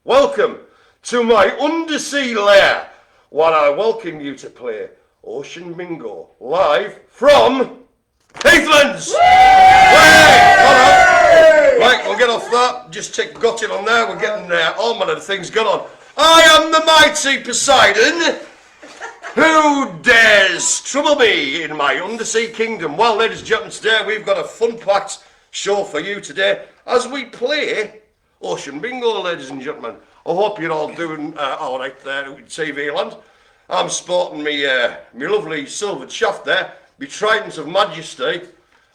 Welcome to my undersea lair, where I welcome you to play Ocean Bingo live from Heathlands. Right, we'll get off that. Just got it on there. We're getting all manner of things going on. I am the mighty Poseidon. Who dares trouble me in my undersea kingdom? Well, ladies and gentlemen, today we've got a fun-packed show for you today as we play Ocean Bingo, ladies and gentlemen. I hope you're all doing all right there in TV land. I'm sporting me lovely silvered shaft there, my trident of majesty.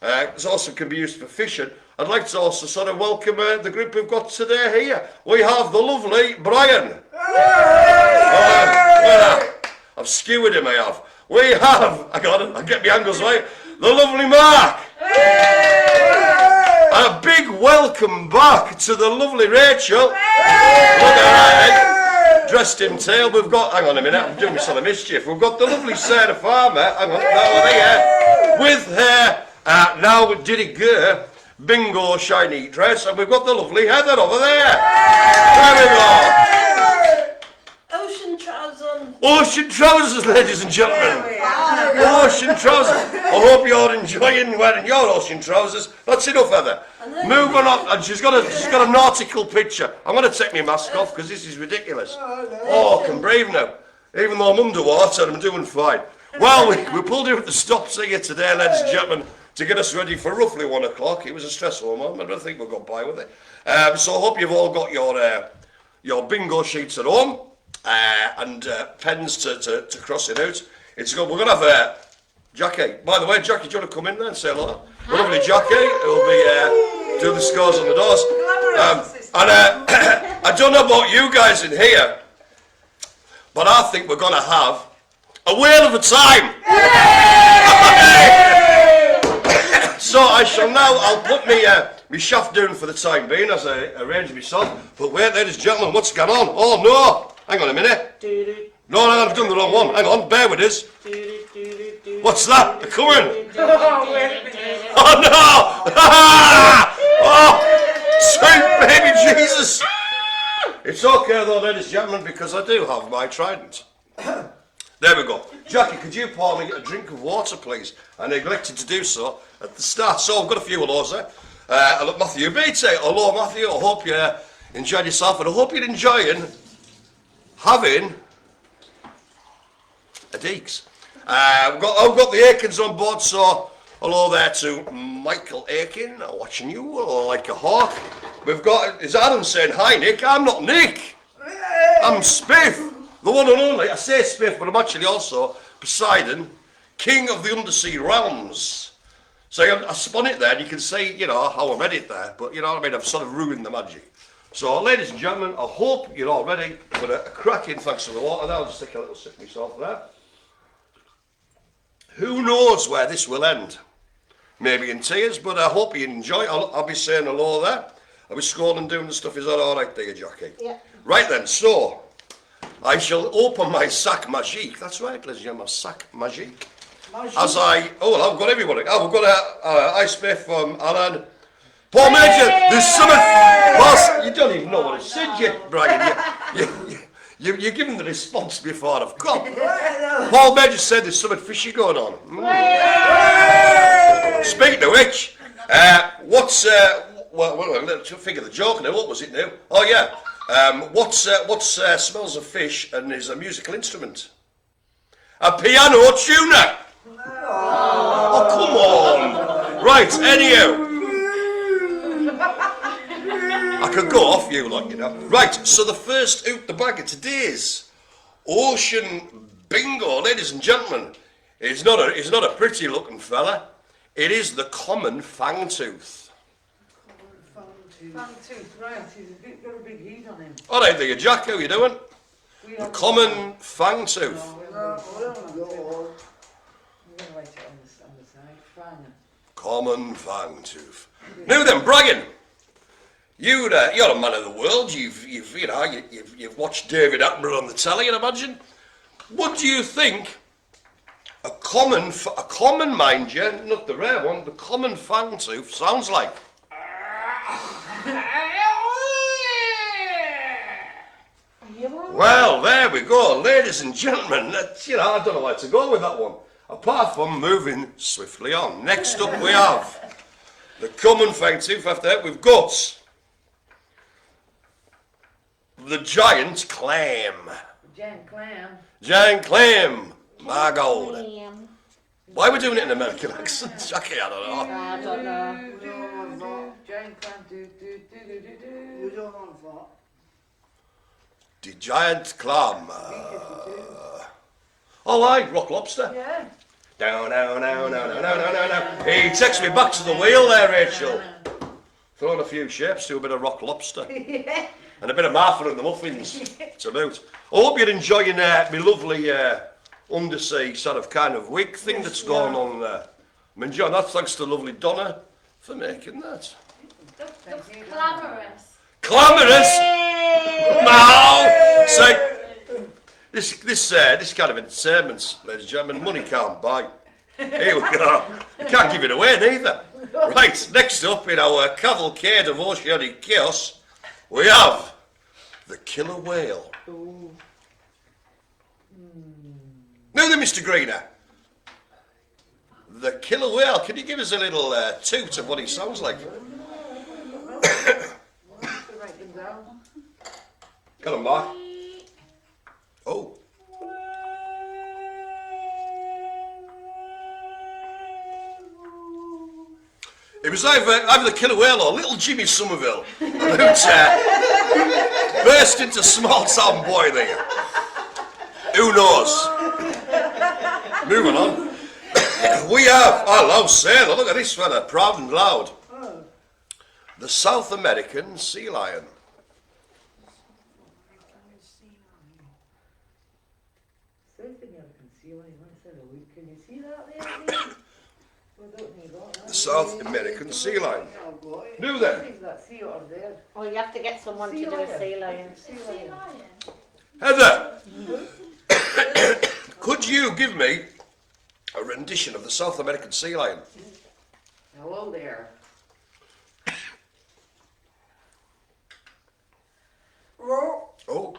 It also can be used for fishing. I'd like to also sort of welcome the group we've got today here. We have the lovely Brian. I've skewered him, I have. We have, I'll get my angles right, the lovely Mark. And a big welcome back to the lovely Rachel. Look at her, dressed in tail. We've got, hang on a minute, I'm doing myself a mischief. We've got the lovely Sarah Farmer, hang on, now with her, now did it go, bingo shiny dress, and we've got the lovely Heather over there. There we go. Ocean trousers, ladies and gentlemen. Ocean trousers. I hope you're enjoying wearing your ocean trousers. That's enough, Heather. Moving on. And she's got a nautical picture. I'm going to take my mask off because this is ridiculous. Oh, I can breathe now. Even though I'm underwater, I'm doing fine. Well, we pulled in at the stops here today, ladies and gentlemen, to get us ready for roughly 1 o'clock. It was a stressful moment. I don't think we got by with it. So I hope you've all got your bingo sheets at home. And pens to cross it out. It's good. We're going to have Jacki. By the way, Jacki, do you want to come in there and say hello? The lovely Jacki who'll be doing the scores on the doors. I don't know about you guys in here, but I think we're going to have a whale of a time. So I shall now, I'll put me shaft down for the time being as I arrange myself. But wait, ladies and gentlemen, what's going on? Oh no! Hang on a minute. No, I've done the wrong one. Hang on, bear with us. What's that? They're coming. Oh no! Oh, sweet baby Jesus! It's okay though, ladies and gentlemen, because I do have my trident. There we go. Jacki, could you pour me a drink of water, please? I neglected to do so at the start. So I've got a few of those there. Look, Matthew Beatty. Hello, Matthew. I hope you enjoyed yourself, and I hope you're enjoying having a Deeks. I've got the Aikens on board, so hello there to Michael Aiken, watching you like a hawk. We've got, is Adam saying hi, Nick? I'm not Nick. I'm Spiff, the one and only. I say Spiff, but I'm actually also Poseidon, king of the undersea realms. So I spun it there, and you can see, you know, how I made it there, but you know what I mean, I've sort of ruined the magic. So, ladies and gentlemen, I hope you're all ready for a cracking, thanks for the water there. I'll just take a little sip myself there. Who knows where this will end? Maybe in tears, but I hope you enjoy. I'll be saying hello there. I'll be scrolling doing the stuff. Is that all right there, Jacki? Yeah. Right then, so I shall open my sac magique. That's right, ladies and gentlemen, sac magique. As I've got everybody. We've got Ice Spiff from Alan. Paul Major, there's something. Boss, you don't even know what I said yet, Brian. You're giving the response before I've gone. Paul Major said there's something fishy going on. Speaking of which, let's figure the joke now. What was it now? Oh yeah. What smells of fish and is a musical instrument? A piano tuner. Oh come on. Right, anyhow. I could go off you, like, you know. Right, so the first out the bag of today's Ocean Bingo, ladies and gentlemen, is not a pretty looking fella. It is the common fangtooth. Fangtooth, right, he's got a big heat on him. All right there, Jack, how you doing? The common fangtooth. Common fangtooth. Now then, Brian. You're a man of the world. You've watched David Attenborough on the telly, I imagine. What do you think a common, mind you, not the rare one, the common fangtooth sounds like? Well, there we go, ladies and gentlemen. That's, you know, I don't know where to go with that one. Apart from moving swiftly on. Next up we have the common fang tooth. After that we've got the giant clam. Giant clam. Giant clam. My God. Clam. Why are we doing it in American accent, Jacki? I don't know. I don't know. Giant clam. Do. We don't want that. The giant clam. Oh, aye, rock lobster. Yeah. Down. He takes me back to the wheel there, Rachel. Throwing a few shapes to a bit of rock lobster. Yeah. And a bit of Martha and the muffins. It's about. I hope you're enjoying my lovely undersea sort of kind of wig thing that's going on there. I'm enjoying that. Thanks to lovely Donna for making that. Glamorous. Glamorous! No! Say, this kind of entertainment, ladies and gentlemen, money can't buy. Here we go. You can't give it away neither. Right, next up in our cavalcade of oceanic chaos, we have the killer whale. Now then, Mr. Greener, the killer whale, can you give us a little toot of what he sounds like? Write them down. Come on, Mark. Oh. It was either the killer whale or little Jimmy Somerville who burst into small town boy there. Who knows? Moving on. We have, hello sailor, look at this fella, proud and loud. The South American sea lion. Can you see that there? The South American sea lion. Do then. That sea otter there. Oh, you have to get someone to do a sea lion. Heather, could you give me a rendition of the South American sea lion? Hello there. Oh.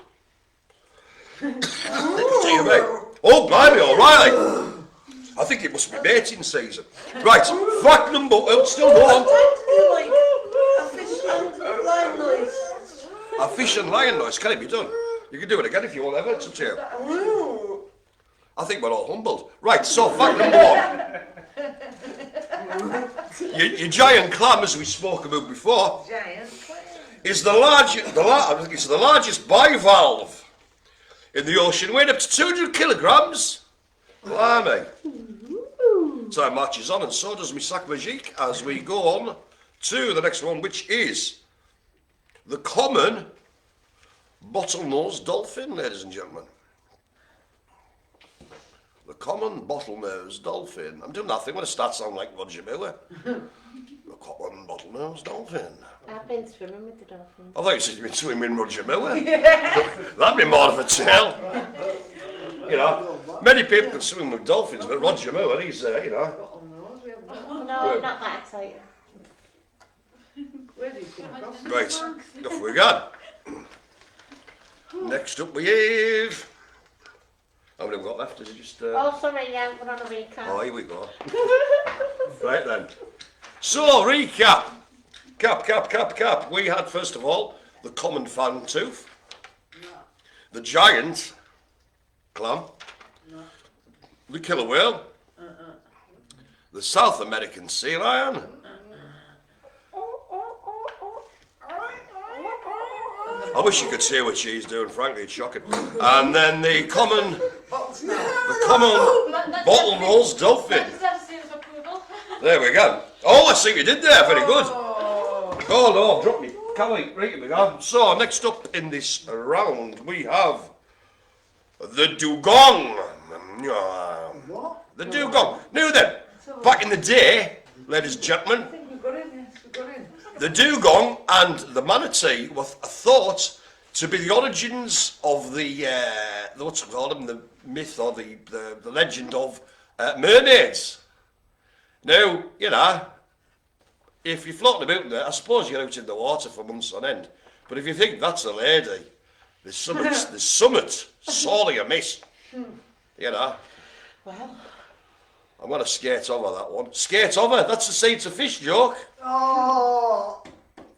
Dear me. Oh, blimey, all right. I think it must be mating season. Right, fact number... Oh, still go on. A fish and lion noise. Can it be done? You can do it again if you want, ever. It's up to you. I think we're all humbled. Right, so fact number one. Your giant clam, as we spoke about before, Giant clam. is the largest bivalve in the ocean, weighing up to 200 kilograms. Blimey. Time marches on, and so does my sac magique as we go on to the next one, which is the common bottlenose dolphin, ladies and gentlemen. The common bottlenose dolphin. I'm doing that thing when I start sounding like Roger Miller. The common bottlenose dolphin. I've been swimming with the dolphins. I thought you said you'd been swimming Roger Miller. That'd be more of a tale. You know, many people can swim with dolphins, but Roger Miller, he's, you know. No, not that excited. Where do you come from? Right, off we go. Next up we have... How many have we got left? Is it just... Oh, sorry, yeah, we're on a recap. Oh, here we go. Right then. So, recap. Cap. We had, first of all, the common fan tooth. The giant clam. The killer whale. The South American sea lion. I wish you could see what she's doing, frankly, it's shocking. And then the common bottlenose dolphin. There we go. Oh, I see what you did there, very good. Oh no, I've dropped me. Right, here we go. So, next up in this round, we have the dugong. The dugong. Now then, back in the day, ladies and gentlemen, the dugong and the manatee were thought to be the origins of the what's it called them, the myth or the legend of mermaids. Now, you know, if you're floating about there, I suppose you're out in the water for months on end. But if you think that's a lady, There's something sorely amiss. You know. Well, I'm going to skate over that one. Skate over? That's the sea to fish joke. Oh,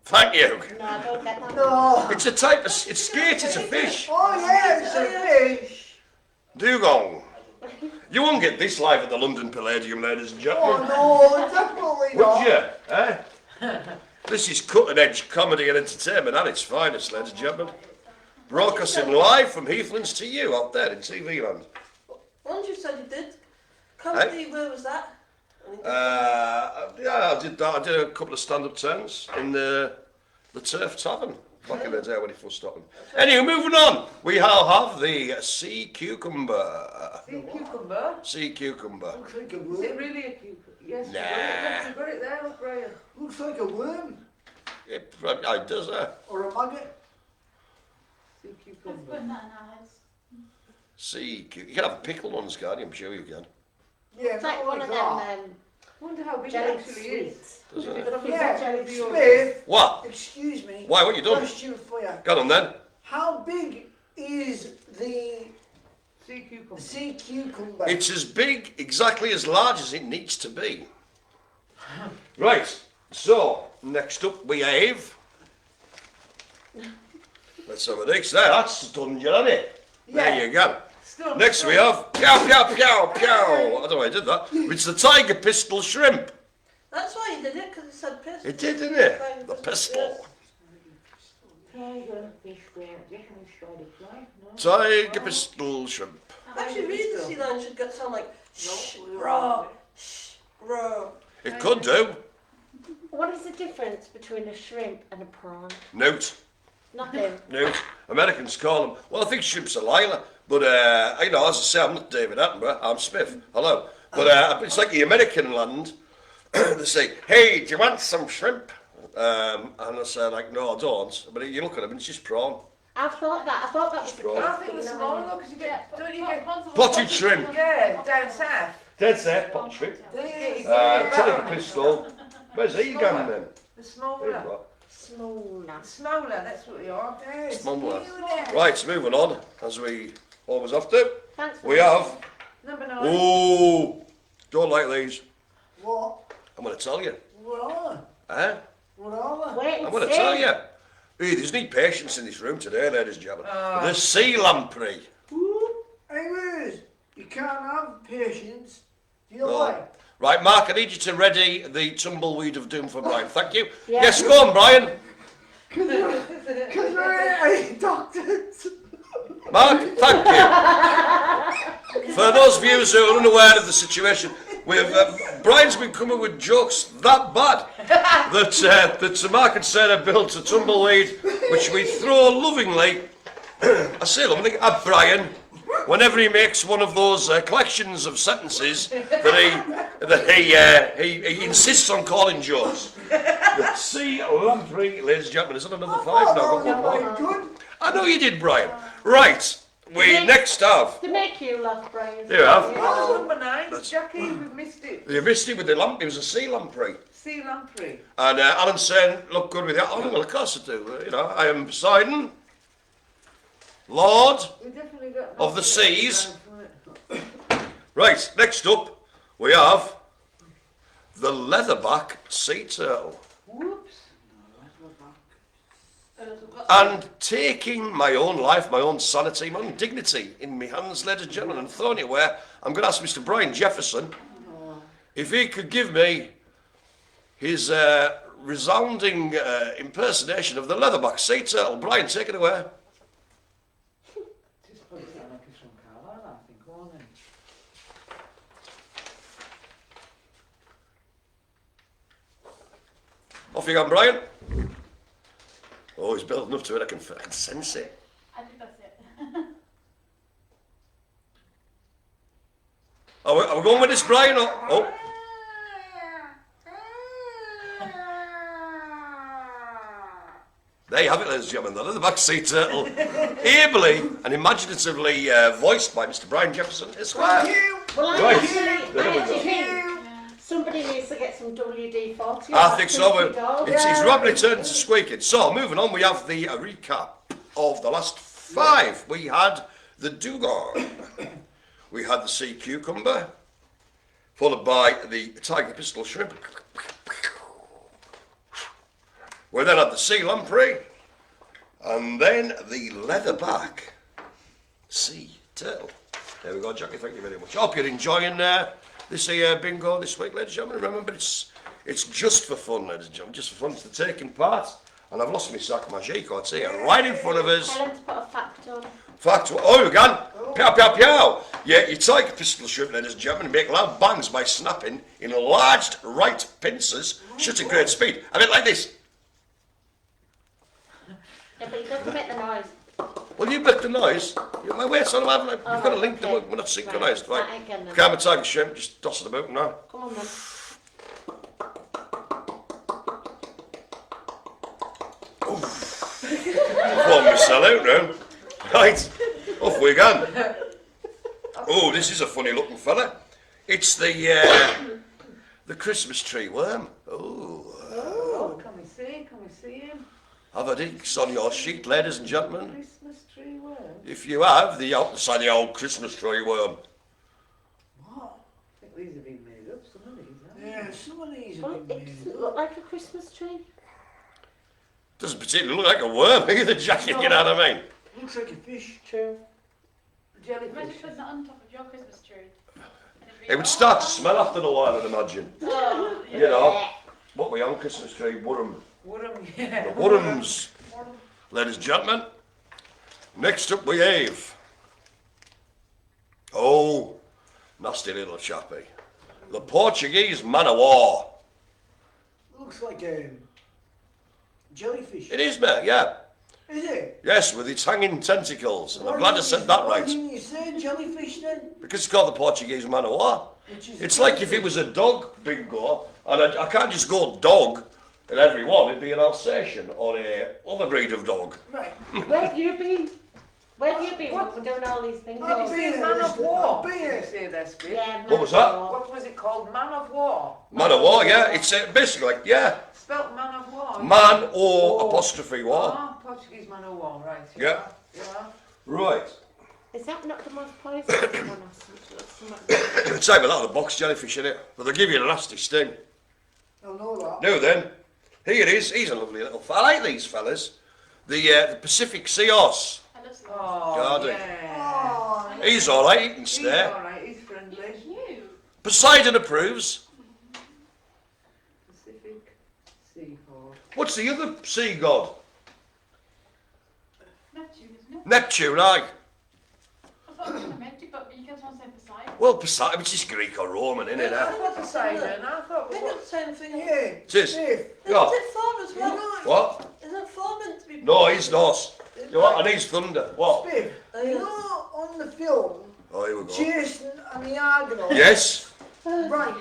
Thank you. no, I don't get that. no. It's a type of... It's skate, it's a fish. Oh, yeah, it's a fish. Dugong. You won't get this live at the London Palladium, ladies and gentlemen. Oh, no, definitely not. Would you? Eh? This is cutting-edge comedy and entertainment at its finest, ladies and gentlemen. Broadcasting live from Heathlands to you out there in TV land. Once you said you did. Comedy, where was that? Yeah, I did that. I did a couple of stand-up turns in the Turf Tavern back in the day when it first started. Anyway, moving on. We now have the sea cucumber. See cucumber? Sea cucumber. Looks like a Is it worm. really a cucumber? Yes, Nah. you got it there, look, Brian. Looks like a worm. It does, Or a maggot. See cucumber. sea cucumber. You can have pickled ones, can't you? I'm sure you can. Yeah, It's like not one of that. them I wonder how big it jelly actually is. sweets. Doesn't it? Yeah, Spiff, What? excuse me. Why, what you done? Question for you. Go on then. How big is the See cucumber. sea cucumber? It's as big, exactly as large as it needs to be. Right, so, next up we have... Let's have a next there, that's done, you isn't it? There you go. Still, Next we have... Pow, pow, pow, pow. I don't know why I did that. It's the tiger pistol shrimp. That's why you did it, because it said pistol. It did, didn't it? The pistol. Tiger fish there. Definitely tried it, right? No. Tiger pistol shrimp. Actually, reading the sea lion should get sound like shh, raw, shh, raw. It could do. What is the difference between a shrimp and a prawn? Note. Nothing. No, Americans call them. Well, I think shrimps are Lila, but you know, as I say, I'm not David Attenborough. I'm Spiff. Hello, but it's like the American land. They say, "Hey, do you want some shrimp?" And I say, like, "No, I don't." But you look at them, and it's just prawn. I thought that was the Prawn. I case, think but the you know, smaller though, because you get, don't you get, Potted shrimp. yeah, down south. Dead set, potted shrimp. Don't you get Tiger pistol. Where's he gone then? the There you smaller. go. smaller. Smaller, that's what they are. Yes. Smaller. Right, moving on, as we always have to. Thanks for We have. Number 9. Oh, don't like these. What? I'm going to tell you. What are Eh? they? What are they? Wait and I'm going to see. tell you. Hey, there's need patience in this room today, ladies and gentlemen. The sea lamprey. Hey, Liz, you can't have patience. Do you No. like? Right, Mark, I need you to ready the tumbleweed of doom for Brian. Thank you. Yeah. Yes, go on, Brian. Because we're ain't doctors. Mark, thank you. For those viewers who are unaware of the situation, Brian's been coming with jokes that bad that Mark and Sarah built a tumbleweed, which we throw lovingly, I say lovingly, at Brian whenever he makes one of those collections of sentences that he insists on calling jokes. The sea lamprey, ladies and gentlemen, is that another 5 now? Oh, I've got one more. good. I know you did, Brian. Right, we next have. To make you laugh, Brian. You have. What was number 9? That's- Jackie, we've missed it. You missed it with the lamp. It was a sea lamprey. Sea lamprey. And Alan's saying, look good with that. Oh, well, of course I do. You know, I am Poseidon, Lord. We definitely got Of the seas. Right. Right, next up, we have the leatherback sea turtle. Whoops. And taking my own life, my own sanity, my own dignity in my hands, ladies and gentlemen, and throwing it away, I'm going to ask Mr. Brian Jefferson if he could give me his resounding impersonation of the leatherback sea turtle. Brian, take it away. Just put it like it's from Carlisle, I think, won't it? Off you go, Brian. Oh, he's building up to it. I can sense it. I think that's it. Are we going with this, Brian? Or, oh, there you have it, ladies and gentlemen. The leatherback sea turtle, ably and imaginatively voiced by Mr. Brian Jefferson Esquire. Well, I Right. actually There we go. think somebody needs to get some WD-40. I think so. Go. It's rapidly turning to squeaking. So, moving on, we have the recap of the last 5, we had the dugong. We had the sea cucumber, followed by the tiger pistol shrimp. We then had the sea lamprey, and then the leatherback sea turtle. There we go, Jackie, thank you very much. I hope you're enjoying this bingo this week, ladies and gentlemen. Remember, it's just for fun, ladies and gentlemen, just for fun. It's the taking part. And I've lost my sac magique, I'd say, right in front of us. Tell him to put a fact on. Fact, oh, you can. Pow, pow, pow. Yeah, you take a pistol shrimp, ladies and gentlemen, and make loud bangs by snapping in enlarged right pincers, shooting great speed. A bit like this. Yeah, but you don't make the noise. Well, you make the noise. My wait, son, we've got a link to we're not synchronised. Right. Calm and tiger shrimp, just toss it about now. Come on, then. Perform myself out now. Right, off we go. Oh, this is a funny looking fella. It's the Christmas tree worm. Oh, can we see him? Have a dig on your sheet, ladies and gentlemen. Christmas tree worm. If you have the outside the old Christmas tree worm. What? I think these have been made up, some of these, haven't they? Yeah, some of these Well, have been it made doesn't up. look like a Christmas tree. Doesn't particularly look like a worm either, Jackie, you know what I mean? Looks like a fish. True. Jellyfish. Imagine putting that on top of your Christmas tree. It would start to smell after a while, I'd imagine. Oh, You know, what we on Christmas tree, worm. Worm, The yeah. worms. Ladies and gentlemen, next up we have, oh, nasty little chappy, the Portuguese man of war. Looks like a jellyfish. It is, mate, yeah. Is it? Yes, with its hanging tentacles, and I'm Why glad I didn't said you- that Why right. didn't you say jellyfish then? Because it's called the Portuguese man of war. Which is It's like if it was a dog bingo, and I can't just go dog in every one, it'd be an Alsatian or a other breed of dog. Right. Where have you been? Where have you been? We're doing all these things. I've been here, Man of War. I've been Did here. you say there, Spiff? Yeah, What was that? What was it called? Man of War. Man of war, yeah, it's basically like, yeah, Spelt Man of War. man or Oh. apostrophe war. Ah, Portuguese Man of War, right. Yeah. Yeah. Right. Is that not the most poisonous one or something? It's over that, the box jellyfish in it, but they'll give you a nasty sting. I know that. Now then, here it is. He's a lovely little fella. I like these fellas. The Pacific Sea horse. I love some. Oh, Garden. yeah. Oh, He's all right. He can He's stay. alright, he's friendly. Cute. Poseidon approves. Pacific Seahorse. What's the other sea god? Neptune, isn't it? Neptune, aye. I thought it was romantic, but you guys want to say Poseidon. Well, Poseidon, which is Greek or Roman, isn't it? I Eh? thought Poseidon, I thought They we got the same thing. yeah. It is. Steve, Yeah. Isn't it four as well? What? Isn't four meant to be? No, he's not. You know what? And he's thunder. What? Steve, you know on the film, Oh, here we go. Jason and the Argonauts. Yes. Right.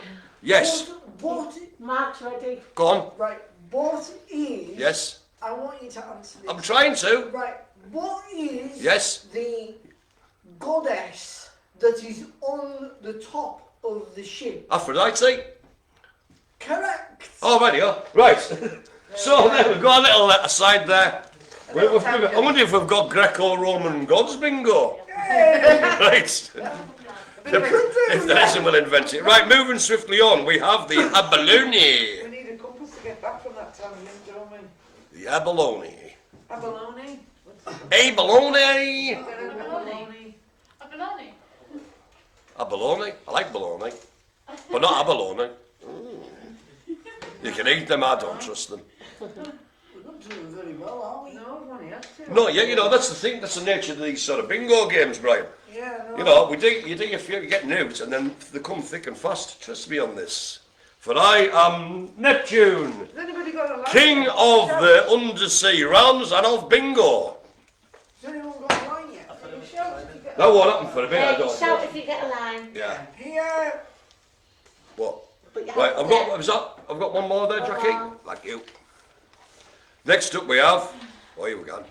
Yes. What, Mark's ready. Go on. right, what is... Yes. I want you to answer this. I'm trying to. Right, what is Yes. the goddess that is on the top of the ship? Aphrodite. Correct. Oh, radio. Right. So there we've got a little aside there. I wonder if we've got Greco-Roman gods bingo. Right. If there isn't, we'll invent it. Right, moving swiftly on, we have the abalone. We need a compass to get back from that tangent, don't we? The abalone. Abalone? Abalone. Abalone. A bologna. Abalone. I like bologna, but not abalone. You can eat them, I don't trust them. We're not doing very well, are we? No, we've only had two. No, yeah, you know, that's the thing, that's the nature of these sort of bingo games, Brian. Yeah, no. You know, you do a few, you get newts, and then they come thick and fast. Trust me on this. For I am Neptune, Has anybody got a line? king of the undersea realms and of bingo. Has anyone got a line yet? Shout if you get That won't happen for a bit, I Hey, don't shout know. if you get a line. Yeah. Here. What? But you Right, have I've to got, get- what was that? I've got one more there, Jackie. Uh-huh. Thank you. Next up we have, oh, here we go.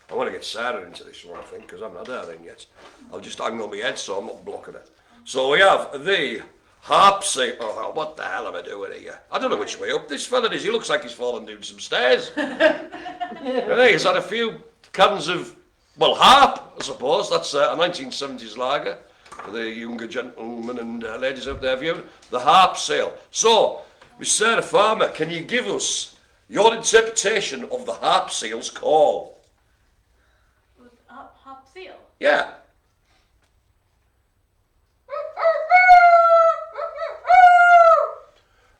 I want to get Sarah into this one, I think, because I haven't had her in yet. I'll just hang on my head so I'm not blocking it. So we have the harp sea. Oh, what the hell am I doing here? I don't know which way up this fella is. He looks like he's fallen down some stairs. Hey, he's had a few cans of Well, harp, I suppose. That's a 1970s lager for the younger gentlemen and ladies out there viewing. The harp sale. So, Miss Sarah Farmer, can you give us your interpretation of the harp sale's call? Was hop seal. Yeah.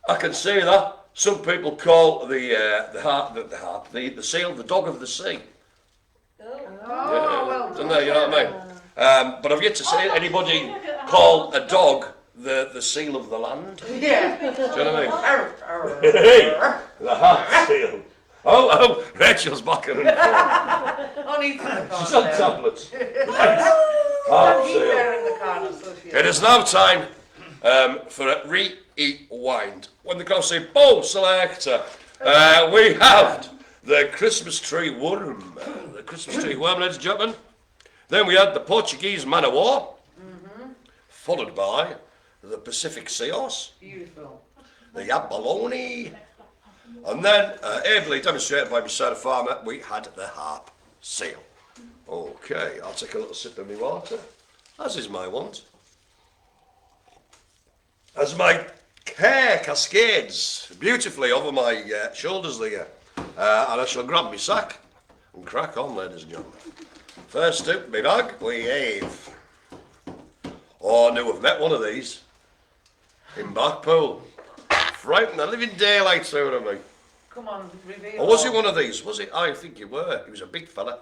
I can see that. Some people call the seal the dog of the sea. Oh, well Don't done. they? You know what I mean? But I've yet to see anybody call a dog the seal of the land. Yeah. Do you know what I mean? Arr, arr. Hey, the harp seal. Oh, Rachel's back on her phone. Only for the She's corner on there. tablets. Harp He's seal. there in the corner, so she It is now time for a rewind. When the crowd say, "Boom, selector," we have the Christmas tree worm. The Christmas tree worm, ladies and gentlemen. Then we had the Portuguese man of war, followed by the Pacific Sea horse, beautiful. the abalone, and then, ably demonstrated by Miss Sarah Farmer, we had the harp seal. Okay, I'll take a little sip of my water, as is my wont. As my hair cascades beautifully over my shoulders there, and I shall grab my sack and crack on, ladies and gentlemen. First up, my bag, we have. Oh, I knew I've met one of these in Blackpool. Frightened the living daylights out of me. Come on, reveal. Or was it one of these? Was it? I think it were. He was a big fella.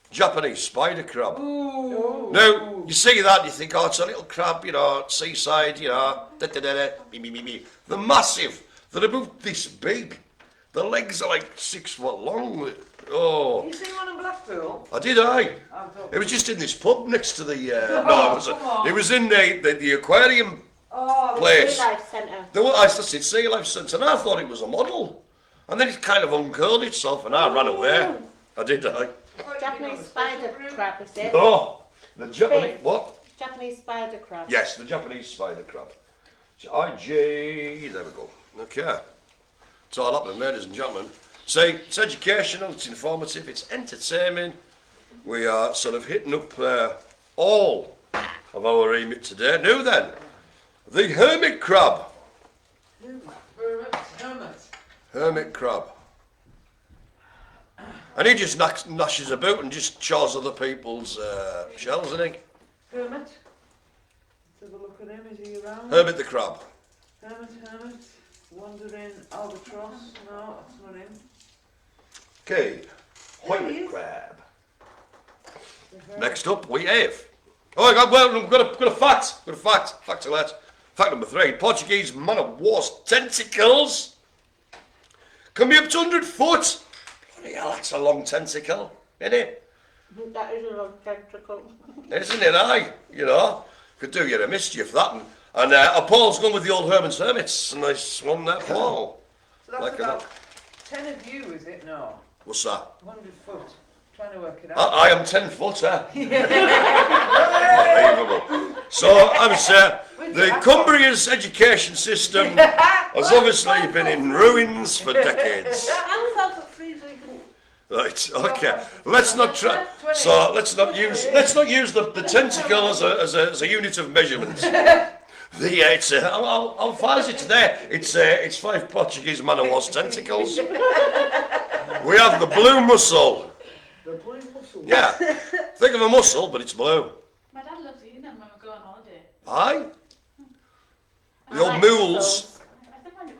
Japanese spider crab. Ooh. Now, you see that, you think, oh, it's a little crab, you know, seaside, you know, da-da-da-da, me. They're massive. They're about this big. The legs are like 6 foot long. Oh, You seen one in Blackpool? I did, I. I thought, It was just in this pub next to the, no, come on. it was in the aquarium oh, place. Sea Life Centre. I said Sea Life Centre, and I thought it was a model. And then it kind of uncurled itself, and I ran away. I did, I. Japanese spider crab, is it? Oh, the Japanese, Spiff. what? Japanese spider crab. Yes, the Japanese spider crab. So IG, there we go. Okay. It's all happening, ladies and gentlemen. See, it's educational, it's informative, it's entertaining. We are sort of hitting up all of our remit today. Now then, the hermit crab. Hermit crab. And he just gnashes about and just chaws other people's shells, doesn't he? Hermit. Let's have a look at him. Is he around? Hermit the crab. Hermit. Wandering albatross. No, that's not him. Okay, hermit crab. Next up, we have. Oh, I've got a fact. Fact alert. Fact number 3. Portuguese man of war's tentacles can be up to 100 foot. Bloody hell, that's a long tentacle, isn't it? That is a long tentacle. Isn't it, aye? You know, could do you a mischief, that. And Paul's gone with the old Herman's Hermits, and nice one there, Paul. So that's Like about that. 10 of you, is it? No. What's that? 100 foot. Trying to work it out. I am 10 foot, eh? Unbelievable. So, I would say, the Cumbria's education system has obviously been in ruins for decades. I was out at 3 so you couldn't. Right, okay. Let's not try. So let's not use the tentacle as a unit of measurement. How far is it today? It's 5 Portuguese man of war's tentacles. We have the blue mussel. The blue mussel. Yeah, think of a mussel, but it's blue. My dad loves eating them when we go on holiday. Aye. I The old like mules. mussels.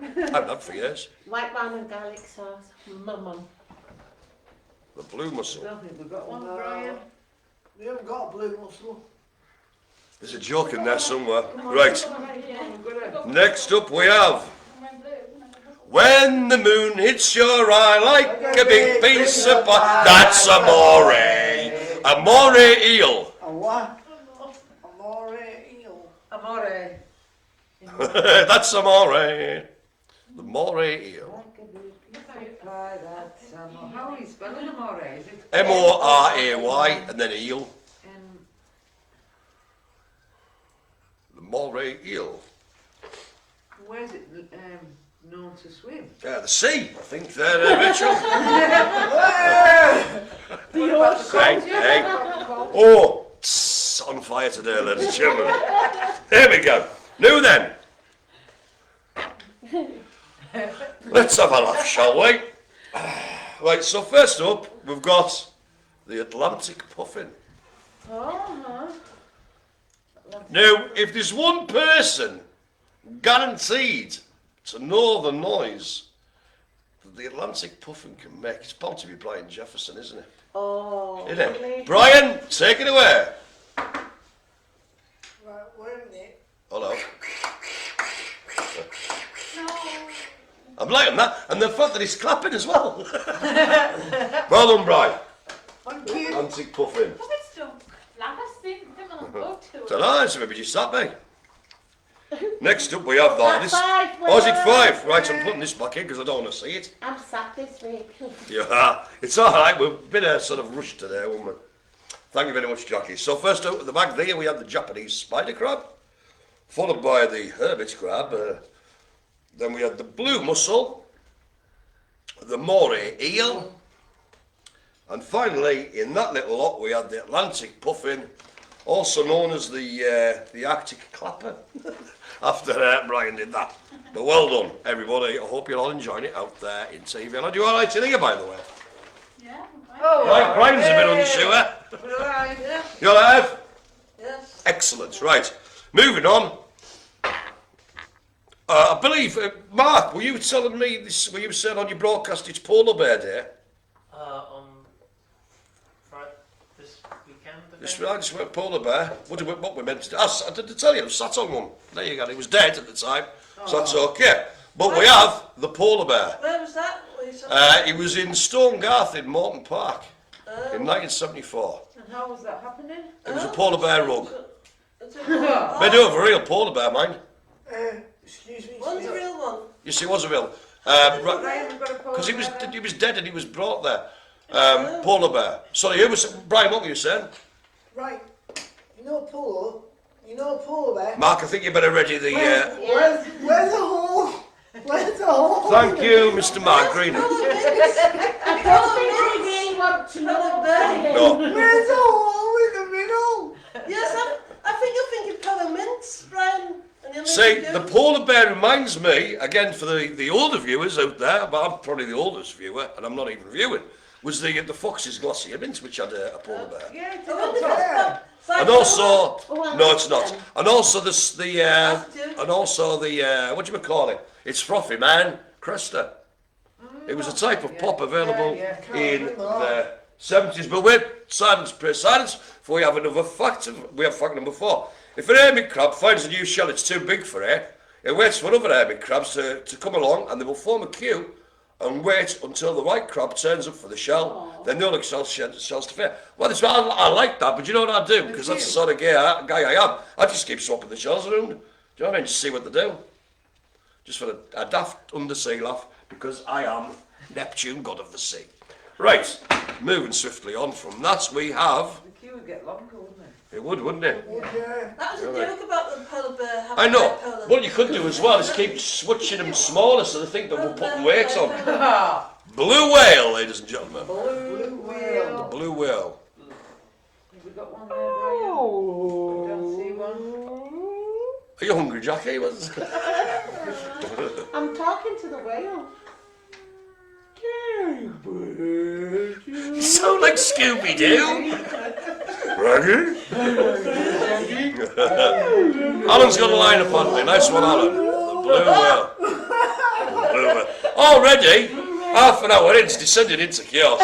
I think I've had for years. White wine and garlic sauce. Mum. The blue I mussel. don't think we've got one, No. Brian. We haven't got a blue mussel. There's a joke in there somewhere. Right. We've got a Next up we have. When the moon hits your eye like a big piece of pie, that's amore. Amore eel. A what? Amore eel. amore. That's amore. The more eel. How are you spelling amore? Is it M-O-R-A-Y and then eel. M? The more eel. Where's it? known to swim? Yeah, the sea, I think there, Rachel. What about the Hey, cold? hey. Yeah, cold. Oh, tss, on fire today, ladies and gentlemen. There we go. Now then. Let's have a laugh, shall we? Right, so first up, we've got the Atlantic puffin. Uh-huh. Now, if there's one person guaranteed to know the noise that the Atlantic puffin can make, it's bound to be Brian Jefferson, isn't it? Oh, Isn't it? really? Brian, take it away. Right, where is it? Hello. No. I'm liking that, and the fact that he's clapping as well. Well done, Brian. Thank you. Atlantic puffin. Hvorfor du klapper siden? Det var noget brugt til. So nice, maybe just that me. Next up we have that. That's This, five, oh, is it well. 5? Right, I'm putting this back in because I don't want to see it. I'm sad this week. Yeah, it's alright, we've been a sort of rush today, haven't we? Thank you very much, Jackie. So first out at the back there we have the Japanese spider crab, followed by the hermit crab, then we had the blue mussel, the moray eel, and finally in that little lot we had the Atlantic puffin, also known as the Arctic clapper, after Brian did that. But well done, everybody. I hope you're all enjoying it out there in TV. And are you all right in here, by the way? Ja, Oh, Right, Brian's a bit unsure. Right. Yeah. You all right, Ev? Yes. Excellent. Right, moving on. I believe, Mark, were you telling me this? Were you saying on your broadcast it's Polar Bear Day? On this weekend. I just went Polar Bear. What we meant to do? I did tell you, I sat on one. There you go. It was dead at the time, so that's okay. But we have the Polar Bear. Where was that? Were you saying? It was in Stonegarth in Morton Park in 1974. And how was that happening? It was a polar bear rug. It's a real Made over a real polar bear, mind. Excuse me. One's a real one. Yes, it was a real. Brian, we've got a polar Because he bear. was dead and he was brought there. Polar bear. Sorry, who was Brian? What were you saying? Right, you know polar bear? Mark, I think you better ready the. Where's the hole? Where's the hole? Thank you, Mr. Mark Green. I don't think we really want to know about it. No. Where's the hole in the middle? Yes, I think you're thinking peppermints, Brian. And you're See, thinking- the polar bear reminds me, again for the older viewers out there, but I'm probably the oldest viewer, and I'm not even viewing, was the Fox's Glossier Mint, which had a polar bear. Yeah, it's I on wonder if top. it's And also, well, no, it's not. then. And also what do you call it? It's frothy, man. Cresta. It was a type of pop available Yeah, in the 70s. But wait, silence, pray silence, before we have another fact. We have fact number 4. If an hermit crab finds a new shell it's too big for it, it waits for other hermit crabs to come along, and they will form a queue and wait until the white crab turns up for the shell. Then the other shells to fair. Well, I like that, but you know what I do? Because that's the sort of guy I am. I just keep swapping the shells around. Do you know what I mean? Just see what they do. Just for a daft undersea laugh, because I am Neptune, god of the sea. Right, moving swiftly on from that, we have... The queue would get longer, wouldn't it? It would, wouldn't it? Yeah. That was a joke about the polar bear having I know. red polar. What you could do as well is keep switching them smaller so they think that we're putting weights on. Blue whale, ladies and gentlemen. Blue whale. Blue whale. Have we got one there, Brian? I don't see one. Are you hungry, Jackie? I'm talking to the whale. You sound like Scooby-Doo. Raggy? Alan's got a line upon me. Nice one, Alan. The blue whale. The blue whale. Already, half an hour in, it's descended into chaos.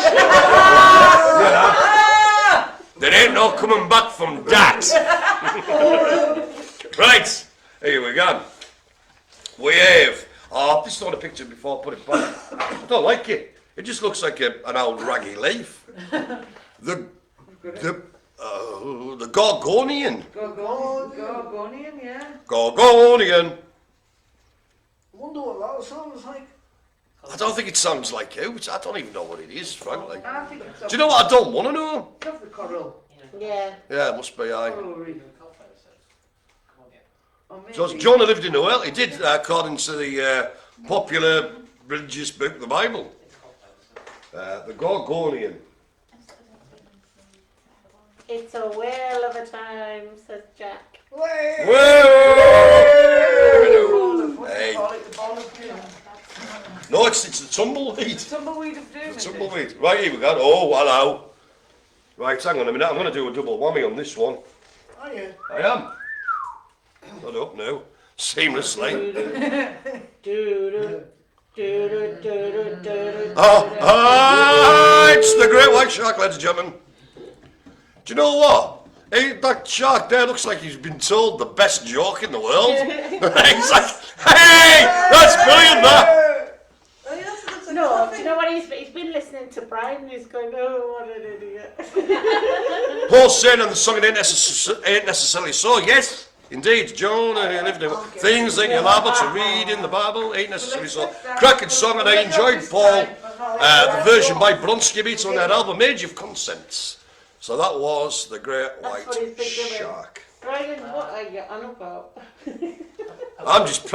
There ain't no coming back from that. Right, here we go. We have... Oh, this is not a picture before I put it back. I don't like it. It just looks like an old raggy leaf. The Gorgonian. Gorgonian, yeah. Gorgonian. I wonder what that sounds like. I don't think it sounds like you. I don't even know what it is, frankly. I think it's Do you know what I don't want to know? It's off the coral. Yeah. Yeah, it must be I. Coral reef. Or maybe- So Jonah lived in the well. He did, according to popular religious book, the Bible. The Gorgonian. It's a whale of a time, says Jack. Whoa! What do Hey. you call it? The ball of doom. No, it's the tumbleweed. Tumbleweed of doom. The is it? tumbleweed. Right, here we go. Oh, hello. Right, hang on a minute. I'm going to do a double whammy on this one. Are you? I am. Not up now. Seamlessly. It's the great white shark, ladies and gentlemen. Do you know what? That shark there looks like he's been told the best joke in the world. He's like, hey, that's brilliant, that. Oh, yes, it looks like No, coffee. do you know what he's been listening to Brian and he's going, oh, what an idiot. Paul saying on the song, it ain't necessarily so. Yes, indeed, John, you lived in things that you're able to read in the Bible ain't necessarily so. Cracking song, and I enjoyed Paul, the version by Blonsky Beats on their album Age of Consents. So that was the great That's white what he's been doing. shark. Brian, what are you on about? I'm just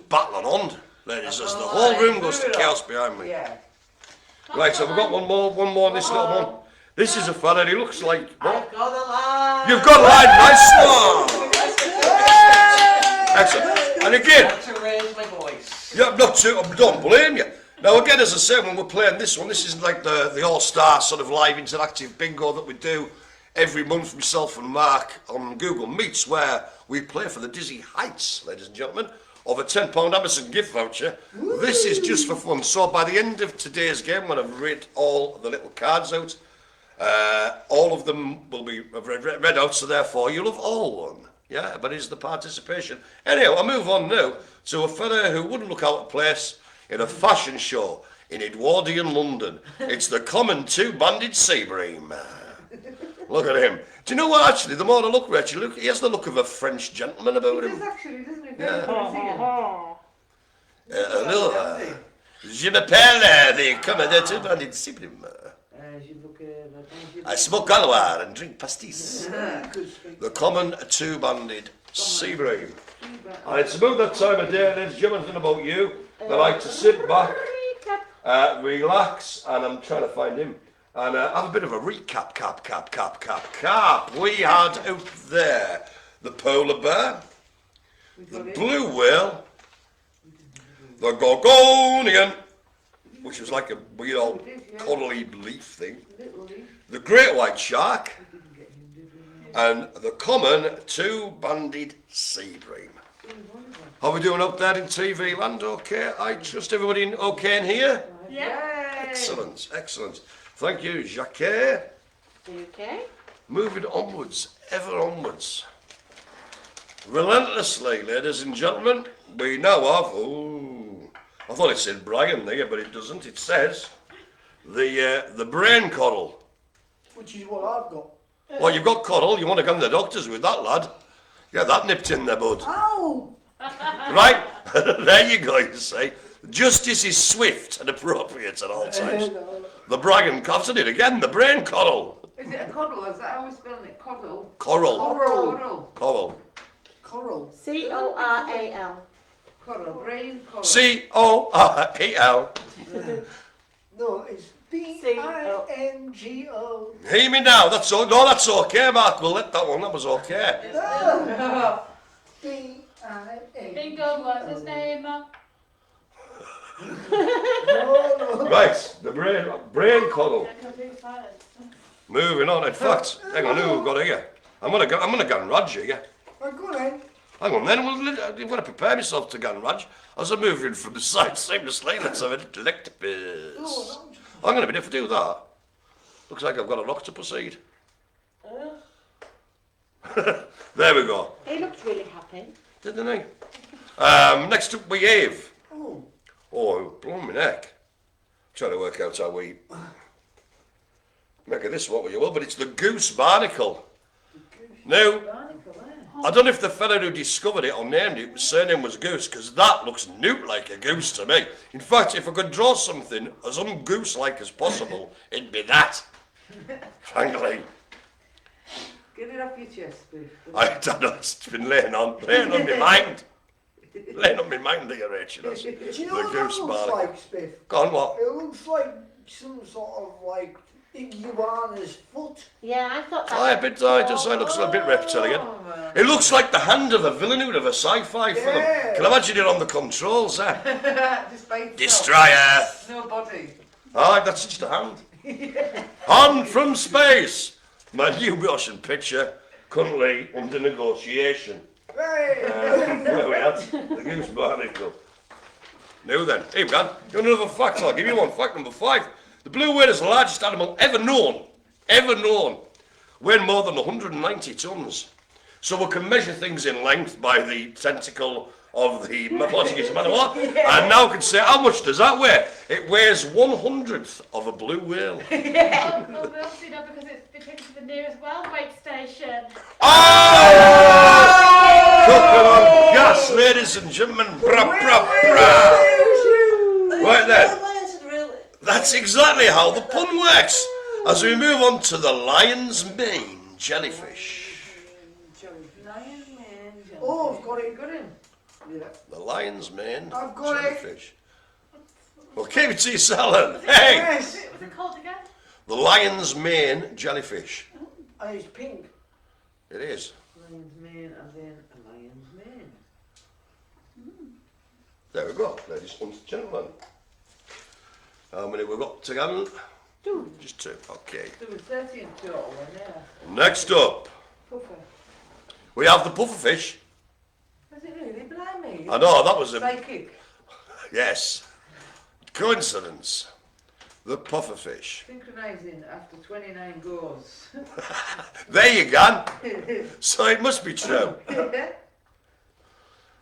battling on, ladies, as the whole room goes to chaos behind me. Yeah. Right, so we've got one more, this little one. This is a fella, he looks like, what? I've got a line. You've got a line, nice one! Excellent. And again, To raise my voice. yeah, I don't blame you. Now again, as I said, when we're playing this one, this isn't like the all-star sort of live interactive bingo that we do every month, myself and Mark on Google Meets, where we play for the dizzy heights, ladies and gentlemen, of a £10 Amazon gift voucher. Woo! This is just for fun. So by the end of today's game, when I've read all the little cards out, all of them will be read out, so therefore you'll have all won. Yeah, but it's the participation. Anyhow, I move on now to a fella who wouldn't look out of place in a fashion show in Edwardian London. It's the common two-banded sea bream. Look at him. Do you know what, actually, the more I look, Rachel, look, he has the look of a French gentleman about It him. is actually, doesn't it? Yeah. Very Brazilian. Hello, je m'appelle the common two-banded sea bream. I smoke galois and drink pastis. The common two-banded sea bream. And it's about that time of day, ladies and gentlemen, about you. They like to sit back, relax, and I'm trying to find him, and have a bit of a recap, cap. We had out there the polar bear, the blue whale, the gorgonian, which was like a weird old cuddly leaf thing, the great white shark, and the common two-banded sea bream. How are we doing up there in TV land? Okay, I trust everybody okay in here? Yeah. Excellent, excellent. Thank you, Jacki. Okay. Moving onwards, ever onwards. Relentlessly, ladies and gentlemen, we now have, I thought it said Brian there, but it doesn't. It says the brain coddle. Which is what I've got. Well, you've got coddle, you want to go to the doctors with that, lad. Get that nipped in there, bud. Ow! Right? There you go, you see. Justice is swift and appropriate at all times. The bragging I've done it again, the brain coddle. Is it a coddle? Is that how we spell it? Coddle? Coral. Coral. Coral. Coral. Coral. Coral. Brain coral. C-O-R-E-L. No, it's B-I-N-G-O. Hear me now, that's all. No, that's okay, Mark. We'll let that one, that was okay. B-I-N. Bingo, what's his name? No. Right, the brain coddle. I can do fast. Moving on. In fact, hang on, who we've got here? I'm gonna go and Raj here. Right, go on then. Hang on then, I'm going to prepare myself to go and Raj. As I'm moving from the side seamlessly, let's have a little ectopus. I'm going to be able to do that. Looks like I've got a lot to proceed. There we go. He looked really happy. Didn't he? Next up we have. Oh, blow my neck. Trying to work out how we make of this what you will, but it's the goose barnacle. Now, I don't know if the fella who discovered it or named it, his surname was Goose, because that looks newt like a goose to me. In fact, if I could draw something as ungoose-like as possible, it'd be that. Frankly. Get it off your chest, Spiff. I don't know, it's been laying on my mind. Laying on my mind here, Rachel. That's Do you know the what that goose looks barnacle. like, Spiff? Go on, what? It looks like some sort of like iguana's foot. Yeah, I thought that. Aye, a bit, it does. It looks a bit reptilian. It looks like the hand of a villain out of a sci-fi film. Yeah. Can you imagine it on the controls, eh? Just by itself. Destroyer. No body. Aye, that's just a hand. Hand from space. My new motion picture currently under negotiation. Hey! Where we at? The goose barnacle. Now then, here we go. You want another fact? I'll give you one. Fact number 5. The blue whale is the largest animal ever known, weighing more than 190 tons. So we can measure things in length by the tentacle of the Portuguese man, and now we can say, how much does that weigh? It weighs 1/100th of a blue whale. Oh, we obviously know because it's taken to the nearest world weight station. Cooking on gas, ladies and gentlemen. Bra, bra, bra. Right then. That's exactly how the pun works. As we move on to the lion's mane jellyfish. Lion man. Oh, I've got it. Got him. Yeah. The lion's mane I've got it. jellyfish. Well, keep it to yourself. Hey! Yes! What's it called again? The lion's mane jellyfish. And it's pink. It is. Lion's mane and then a lion's mane. There we go, ladies and gentlemen. How many we've got together? 2. Just 2. Okay. There was 30 in total in there. Next up, Puffer. we have the pufferfish. Was it really? Blimey. I know, that was a... Psychic. Yes. Coincidence. The pufferfish. Synchronising after 29 goes. There you go. So it must be true.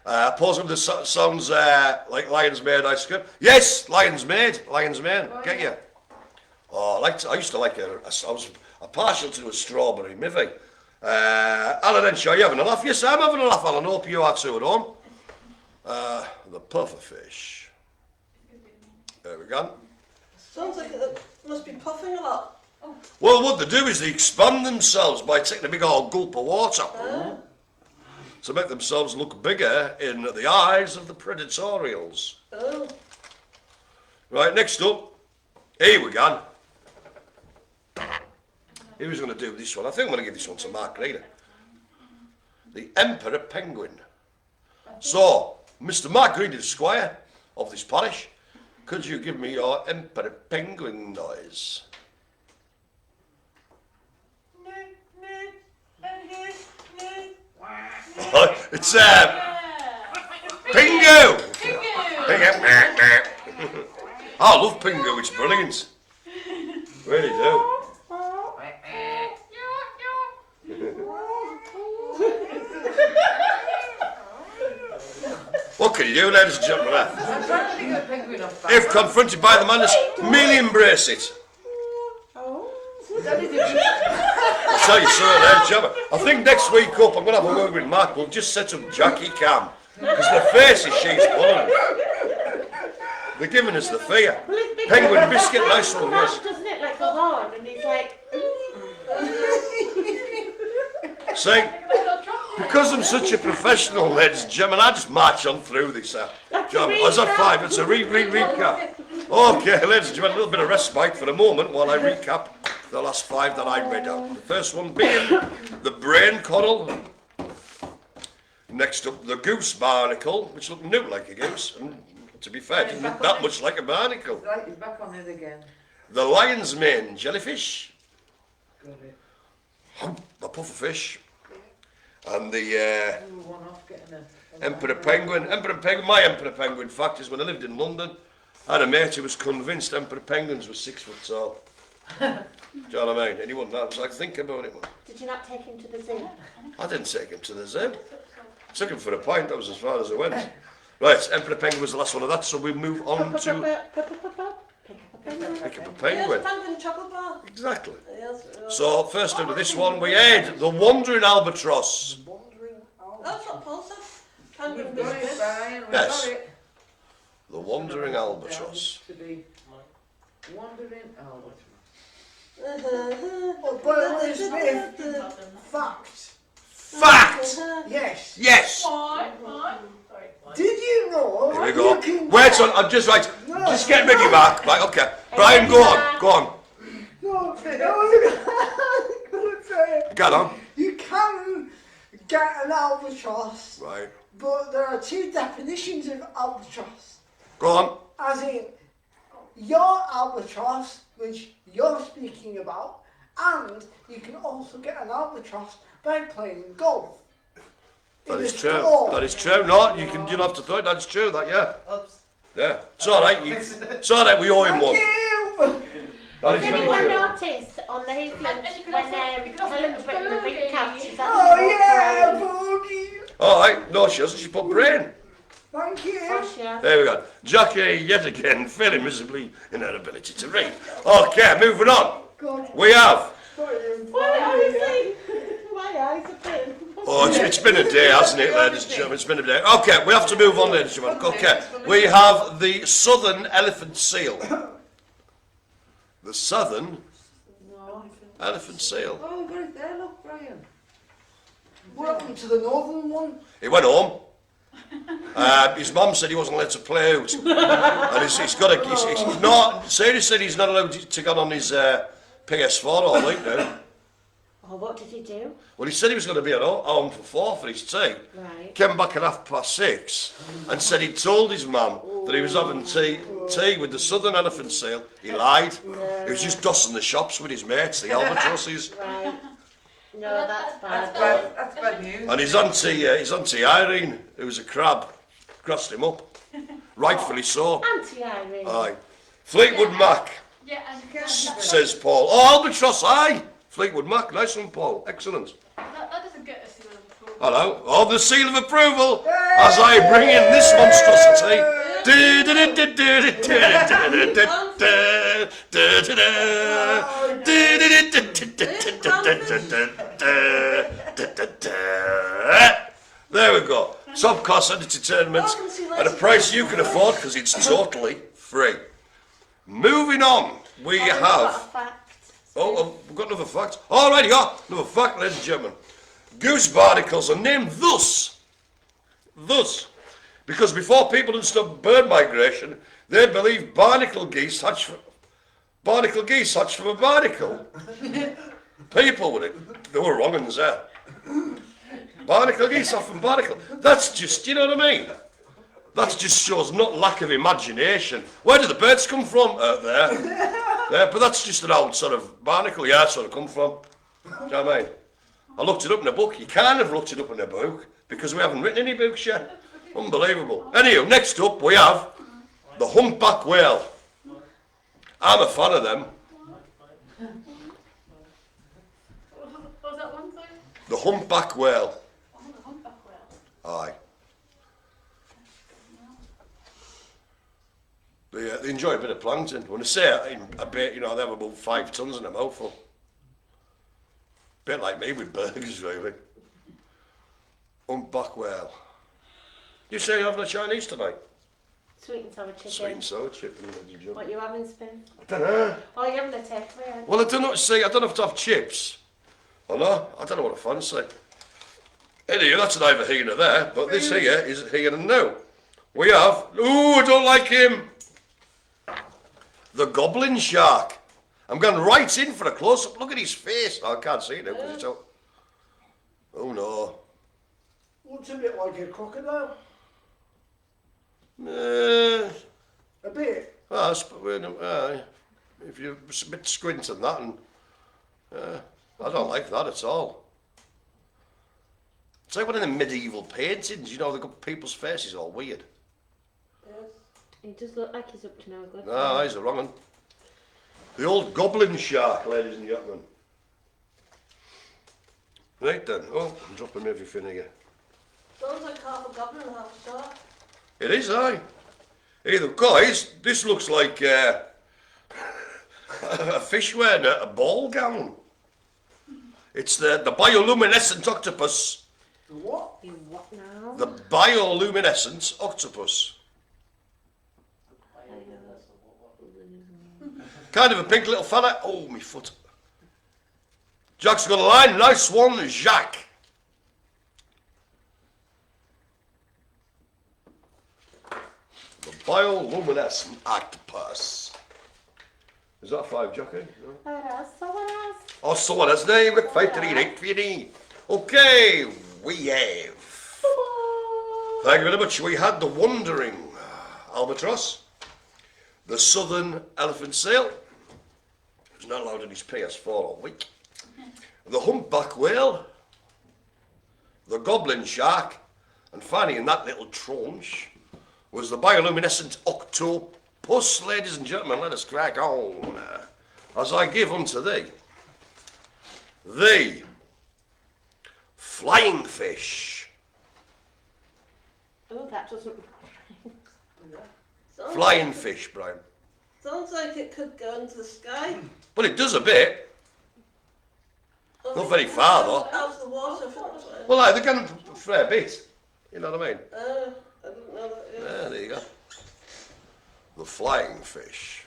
Possibly this sounds like Lion's Mane ice cream. Yes, Lion's Mane. Lion's Mane. Get you. Oh, I used to like I was partial to a strawberry movie. Alan and Shaw, you having a laugh? Yes, I'm having a laugh, Alan. Hope you are too at home. The pufferfish. There we go. Sounds like it must be puffing a lot. Well, what they do is they expand themselves by taking a big old gulp of water to make themselves look bigger in the eyes of the predatorials. Oh. Right, next up, here we go. Who's going to do this one? I think I'm going to give this one to Mark Reader. The Emperor Penguin. So, Mr. Mark Reader, Squire of this parish, could you give me your Emperor Penguin noise? It's Pingu! Pingu! I love Pingu, it's brilliant. Really do. What can you do, ladies and gentlemen? I'm trying to think of a penguin off that. If confronted by the madness, merely embrace it. That is a I'll tell you something, ladies and gentlemen. I think next week up, I'm going to have a word with Mark. We'll just set up Jacki Cam. Because the faces she's pulling. They're giving us the fear. Penguin biscuit, nice one, yes. Doesn't it, like a horn, and he's like... See, because I'm such a professional, ladies and gentlemen, I just march on through this job. As a 5, it's a recap. Okay, ladies and gentlemen, a little bit of respite for a moment while I recap the last 5 that I read out. The first one being the brain coral. Next up, the goose barnacle, which looked new like a goose, and to be fair, didn't look that much like a barnacle. Right, he's back on it again. The lion's mane jellyfish, Got it. the pufferfish, and the Ooh, one off getting a emperor penguin. Emperor penguin. My emperor penguin fact is when I lived in London, I had a mate who was convinced emperor penguins were 6 foot tall. Do you know what I mean? And he wouldn't. I was like, think about it. Man. Did you not take him to the zoo? I didn't take him to the zoo. Took him for a pint. That was as far as I went. Right, emperor penguin was the last one of that. So we move on to pick up a penguin. Yes, penguin chocolate bar. Exactly. Yes. So first into this one, we had the wandering albatross. Wandering out. That's what Paul said. Penguin We've got it, biscuit. Brian, we've Yes. got it. The wandering albatross. To be wandering albatross. Oh, but Elizabeth, fact. Fact! Yes. Yes! Right. Sorry. Did you know? Here we go. you can Wait get- on, I'm just right. No, Just get ready, Mark. Right, okay. Brian, go on. Go on. No, I was gonna say, Get on. you can get an albatross, Right. but there are two definitions of albatross. Go on. As in, your albatross, which you're speaking about, and you can also get an albatross by playing golf. That In is a true. store. That is true. No, you don't have to throw it. That's true. That, yeah. Oops. Yeah. It's all right. It's all right. We owe him one. Thank you! That is Has very anyone true. noticed on the Heathlands And you can when also- you can also Helen's written the big boogie. couches? Oh yeah, boogie! All right. No, she hasn't. She put brain. Thank you! Fascia. There we go. Jacki, yet again, failing miserably in her ability to read. Okay, moving on. God, We have. My eyes are thin. Oh, it's been a day, hasn't it, ladies and gentlemen? It's been a day. Okay, we have to move on, ladies and gentlemen. Okay, we have the southern elephant seal. The southern elephant seal. Oh, right there, look, Brian. what happened to the northern one? He went home. His mum said he wasn't allowed to play out, and he's got a. He's not seriously. He's not allowed to get on his PS4 all week now. Oh, what did he do? Well, he said he was going to be at home for 4 for his tea. Right. Came back at 6:30 and said he told his mum that he was having tea with the southern elephant seal. He lied. He was just dossing the shops with his mates, the albatrosses. Right. No, that's bad. That's bad news. And his auntie Irene, who was a crab, grassed him up. Rightfully so. Auntie Irene. Aye. Fleetwood Mac, Yeah, and says Paul. Oh, albatross, aye. Fleetwood Mac, nice one, Paul. Excellent. that doesn't get us to the floor. Hello. Oh, the seal of approval as I bring in this monstrosity. There we go. Top cost edited tournament at a price you can afford because it's totally free. Moving on, we Got a have. fact. Oh, we've got another fact. Alrighty, another fact, ladies and gentlemen. Goose barnacles are named thus, because before people understood bird migration, they believed barnacle geese hatch from a barnacle. People with it, they were wrong uns there. Barnacle geese hatch from barnacle. That's just, you know what I mean? That just shows not lack of imagination. Where do the birds come from? There. There, but that's just an old sort of barnacle, yeah, that's where it come from. Do you know what I mean? I looked it up in a book. You can't have looked it up in a book because we haven't written any books yet. Unbelievable. Anyway, next up we have the humpback whale. I'm a fan of them. What was that one thing? The humpback whale. Oh, the humpback whale. Aye. They enjoy a bit of plankton. When I say a bit, you know, they have about 5 tons in a mouthful. Bit like me with burgers, really. Humpback whale. You say you're having a Chinese tonight? Sweet and sour chicken. Sweet and sour chicken. Ladies and gentlemen. What you having, Spiff? I don't know. Oh, you're having a takeaway, aren't you? Well, I don't know. See, I don't have to have chips. I know. I don't know what I fancy. Anyway, that's neither here nor there. But this here is here and now. We have. Ooh, I don't like him. The goblin shark. I'm going right in for a close-up. Look at his face. Oh, I can't see it now because it's out. Oh no. Looks a bit like a crocodile. A bit. If you're a bit squinting that, and I don't like that at all. It's like one of the medieval paintings, you know, they've got people's faces all weird. He does look like he's up to no good. No, he's the wrong one. The old goblin shark, ladies and gentlemen. Right then. Oh, I'm dropping everything here. Sounds like half a goblin and half a shark. It is, aye. Hey, the guys, this looks like a fish wearing a ball gown. It's the bioluminescent octopus. What? You what now? The bioluminescent octopus. Kind of a pink little fella. Oh, me foot. Jack's got a line. Nice one, Jacki. The bioluminescent octopus. Is that 5, Jacki? No? Oh, someone else. There you go. 5, 3, 8, 3. Okay, we have. Thank you very much. We had the wandering albatross, the southern elephant seal, who's not allowed in his PS4 all week, the humpback whale, the goblin shark, and finally in that little tranche was the bioluminescent octopus. Ladies and gentlemen, let us crack on. As I give unto thee the flying fish. Oh, that doesn't. Flying fish, Brian. Sounds like it could go into the sky. Well, it does a bit. Not very far, though. Out of the water. Well, they can a fair bit. You know what I mean? I didn't know that. Yeah. There you go. The flying fish.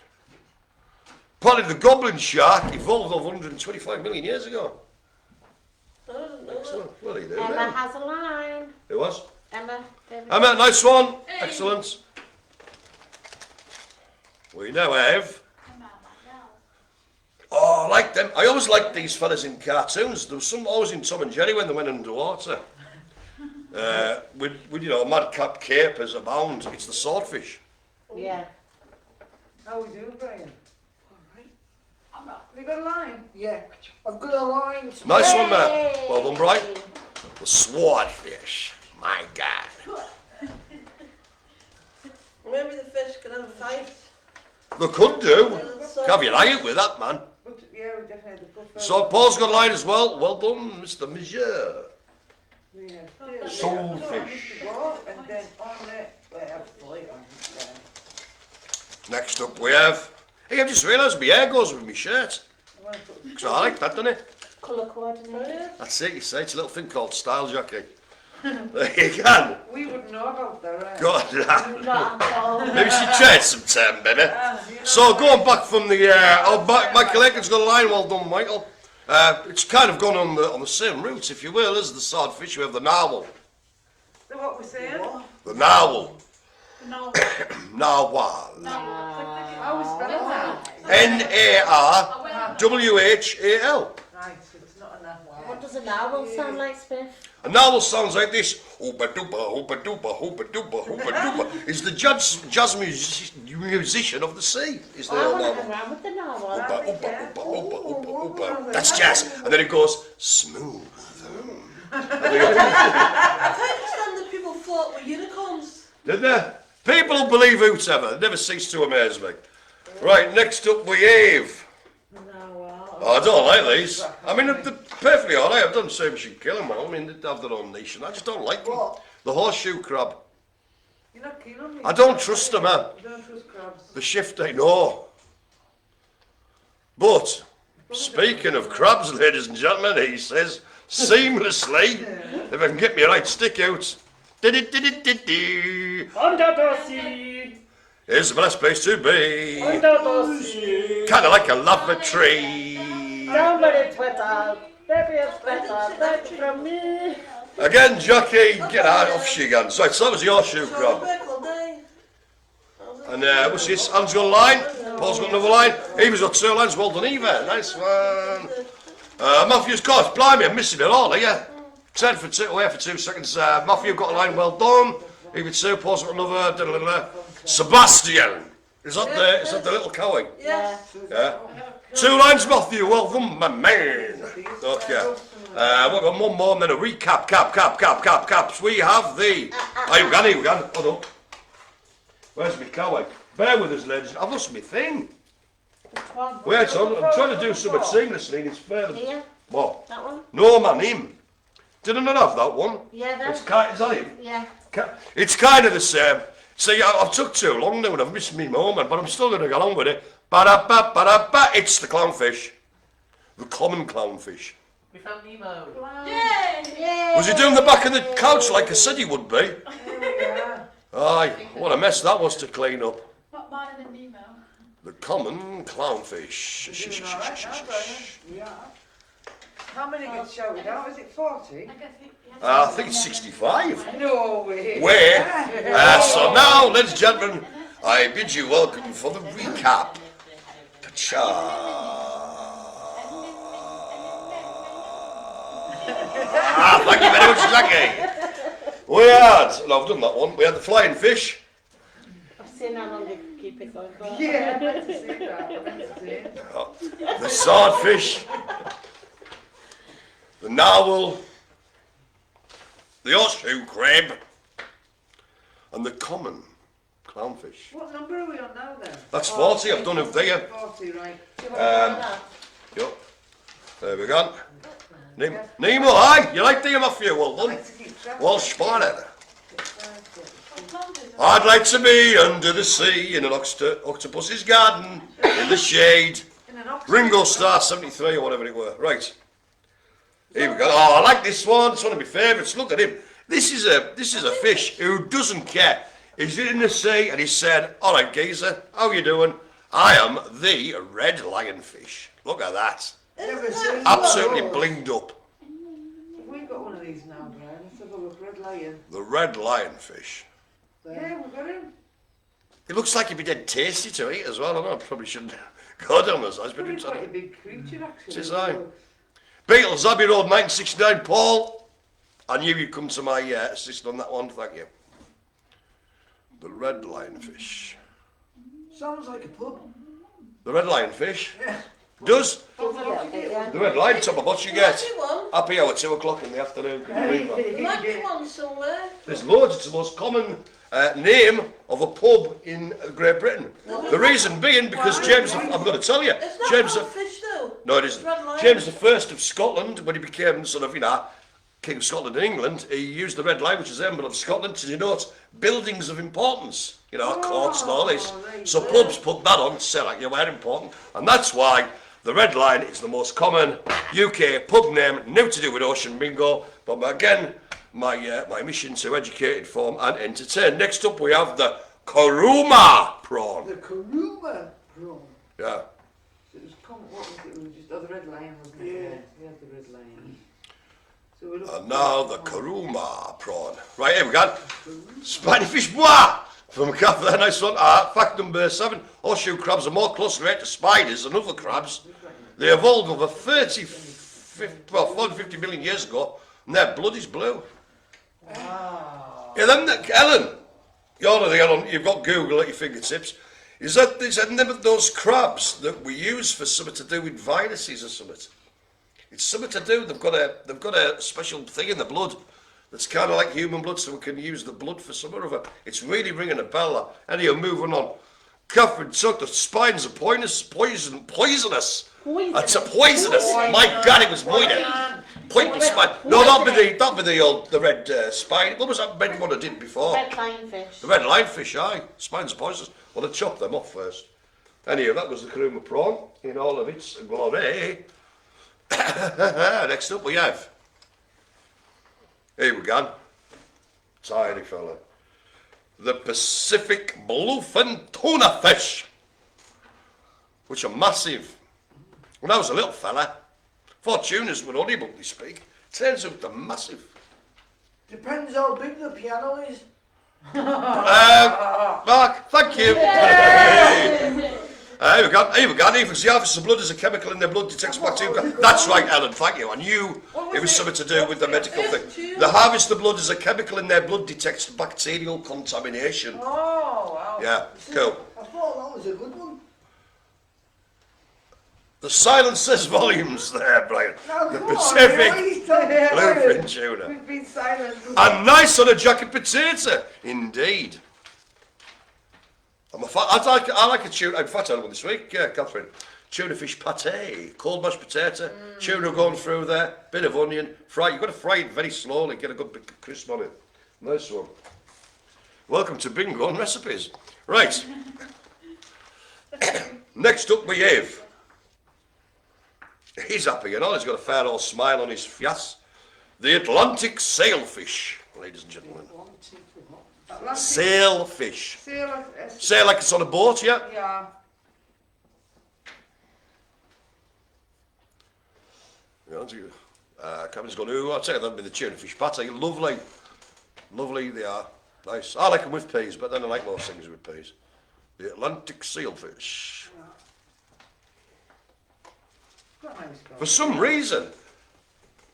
Apparently the goblin shark evolved over 125 million years ago. I didn't know that. Excellent. What are you doing Emma now? has a line. It was? Emma. Emma, nice one. Excellent. We now have... Oh, I like them. I always liked these fellas in cartoons. There was some always in Tom and Jerry when they went underwater. With you know, madcap capers abound. It's the swordfish. Yeah. How we do, Brian? Alright. Have you got a line? Yeah, I've got a line. Nice one, mate. Well done, Brian. The swordfish. My God. Maybe the fish could have a fight. They could do. Have your eye out with that, man. But, yeah, we definitely had the first So Paul's got a line as well. Well done, Mr. Monsieur. Yeah. Soulfish. And then on it, we have flight on it. Next up we have... Hey, I've just realised my hair goes with my shirt. So I like that, doesn't it? Colour coordinated. That's it, you say. It's a little thing called style, Jacki. There you can. We wouldn't know about that, right? God, Not at all. maybe she tried sometime, baby. So going back from the... Michael Aiken's got a line. Well done, Michael. It's kind of gone on the same route, if you will, as the swordfish. We have the narwhal. So what we're saying? The narwhal. No. Narwhal. How we spell that? N-A-R-W-H-A-L. Right, so it's not enough. What does a narwhal sound like, Spiff? A narwhal sounds like this. Hoopa doopa, hoopa doopa, hoopa doopa, hoopa doopa. Is the jazz musician of the sea. Is the I want to narwhal. hang around with the narwhal. Oopa, oopa, oopa, oopa, oopa, oopa. That's jazz. And then it goes smooth. I understand that people fought with unicorns. Did they? People will believe whoever. They never cease to amaze me. Right, next up we have... Narwhal. Oh, I don't like these. I mean, they're perfectly alright. I've done say we should kill them all. I mean, they have their own niche, and I just don't like them. What? The horseshoe crab. You're not keen on me? I don't trust them, man. You don't trust crabs? The shifty, no. But, speaking of crabs, ladies and gentlemen, he says, seamlessly, if I can get me a right stick out. Di-di-di-di-di-di. Under the sea. Here's the best place to be. Under the sea. Kinda like a lavatory. Somebody Twitter. Baby is better. That's from me. Again, Jacki, get out off she again. Right, so that was the horseshoe crab. And what's this? Anne's got a line. Paul's got another line. Eva's got 2 lines. Well done, Eva. Nice one. Matthew's got, blimey, I'm missing it all, are you? 10 for 2, away for 2 seconds. Matthew got a line. Well done. Eva 2, Paul's got another. Da-da-da-da. Sebastian. Is that the little cowing? Yes. Yeah. 2 lines, Matthew. Well done, my man. Okay. We've got one more and then a recap. Caps. We have the... Here we go. Hold on. Where's my cowing? Bear with us, ladies. I've lost my thing. Wait on. I'm trying to do something seamlessly and it's fair. Here. What? That one? No, man, him. Did I not have that one? Yeah, It's that. is that him? Yeah. It's kind of the same. See, I've took too long now and I've missed me moment, but I'm still going to go on with it. Ba-da-ba. It's the clownfish. The common clownfish. We found Nemo. Yay! Was he doing the back of the couch like I said he would be? Aye, what a mess that was to clean up. Not mine than Nemo. The common clownfish. You're doing all right now, Brian. Yeah. How many get shouted out? Is it 40? I guess yeah. I think it's 65. No way. Where? So now, ladies and gentlemen, I bid you welcome for the recap. Pacha. Thank you very much, Jacki. We had, no, I've done that one. We had the flying fish. I've seen how long they could keep it going for. Yeah, I meant to say that. I meant to say it. The swordfish. The narwhal. The horseshoe crab. And the common clownfish. What number are we on now then? That's 40, I've done it there. 40, right. Yep. There we go. Nemo, hi, you like the off you? Well done. Let's keep track. Well spotted. I'd like to be under the sea in an octopus's garden, in the shade. In an ox- Ringo Starr 73 or whatever it were. Right. Here we go. Oh, I like this one. It's one of my favourites. Look at him. This is a fish who doesn't care. He's in the sea and he said, all right, geezer, how you doing? I am the red lionfish. Look at that. Never seen Absolutely one of those. blinged up. We've got one of these now, Brian. Let's have a look. Red lion. The red lionfish. Yeah, we've got him. It looks like he'd be dead tasty to eat as well. I know I probably shouldn't go down the size, but Probably it's quite a big creature, actually. Tis I. Beatles, Abbey Road 1969. Paul, I knew you'd come to my assist on that one. Thank you. The red lionfish. Sounds like a pub. The red lionfish. Does. The red lion, top of what you get. Happy hour, 2 o'clock in the afternoon. There might be one somewhere. There's loads. It's the most common name of a pub in Great Britain. The reason being because James, I'm going to tell you, It's not James, called fish though. no, it isn't. Red lion. James the First of Scotland, when he became sort of, King of Scotland and England, he used the red lion, which is the emblem of Scotland, to denote buildings of importance. Courts and all this. So pubs put that on to say like you were important, and that's why the red lion is the most common UK pub name, new to do with Ocean Bingo. But again, my mission to educate, inform and entertain. Next up we have the Kuruma prawn. The Kuruma prawn. Yeah. So it was what was it? It was just, the red lion, wasn't it? Yeah. We had the red lion. So we look And now the Kuruma prawn. Right, here we go. Spiny fish bois from Cafe, there, nice one. Fact number 7. Horseshoe crabs are more closely related to spiders than other crabs. They evolved over 40-50 million years ago, and their blood is blue. Wow. Yeah, Ellen, you've got Google at your fingertips. Is that name of those crabs that we use for something to do with viruses or something? It's something to do. They've got a special thing in the blood that's kind of like human blood, so we can use the blood for some other. It's really ringing a bell. Anyhow, moving on. Catherine took the spines are poisonous. It's a poisonous. My God, it was pointed. Pointless spine. No, that'd be the red spine. What was that red one I did before? Red lionfish. The red lionfish, aye. Spines are poisonous. Well, I chopped them off first. Anyhow, that was the Kuruma prawn in all of its glory. Next up we have. Here we go. Tiny fella. The Pacific bluefin tuna fish, which are massive. When I was a little fella, thought tunas were audible, they speak. Turns out they're massive. Depends how big the piano is. Mark, thank you. Here we go. Even the harvest of blood is a chemical in their blood detects bacteria. That's right, Ellen, thank you. I knew it was something to do with the medical thing. The harvest of blood is a chemical in their blood detects bacterial contamination. Oh, wow. Yeah, cool. I thought that was a good one. The silence says volumes there, Brian. Now, The come on, Pacific why are you talking bluefin tuna. We've been silent. And nice on a jacket potato, indeed. I like a tuna. In fact, I had one this week, Catherine. Tuna fish pate, cold mashed potato, tuna going through there, bit of onion, fry. You've got to fry it very slowly, get a good bit of crisp on it. Nice one. Welcome to Bingo and Recipes. Right. Next up we have. He's happy, he's got a fair old smile on his face. The Atlantic sailfish, ladies and gentlemen. Atlantic Sailfish. sail. Sail like it's on a boat, yeah? Yeah. Kevin's gone, ooh, I'll tell you, that'd be the tuna fish patty. Lovely. Lovely they are. Nice. I like them with peas, but then I like most things with peas. The Atlantic sailfish. For some reason,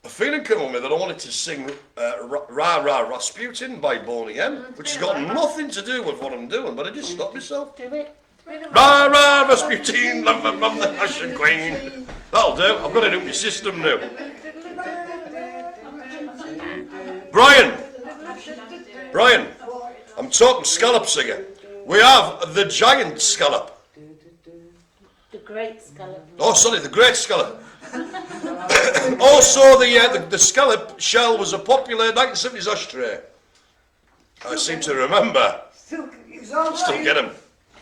a feeling came on me that I wanted to sing Ra Ra Rasputin by Boney M, which has got nothing to do with what I'm doing, but I just stopped myself. Do it. Ra Ra Rasputin, love from the Russian Queen. That'll do. I've got it in my system now. Brian, I'm talking scallops again. We have the giant scallop. The great scallop. Oh, sorry, the great scallop. Also, the scallop shell was a popular 1970s ashtray. I seem to remember. Still get them.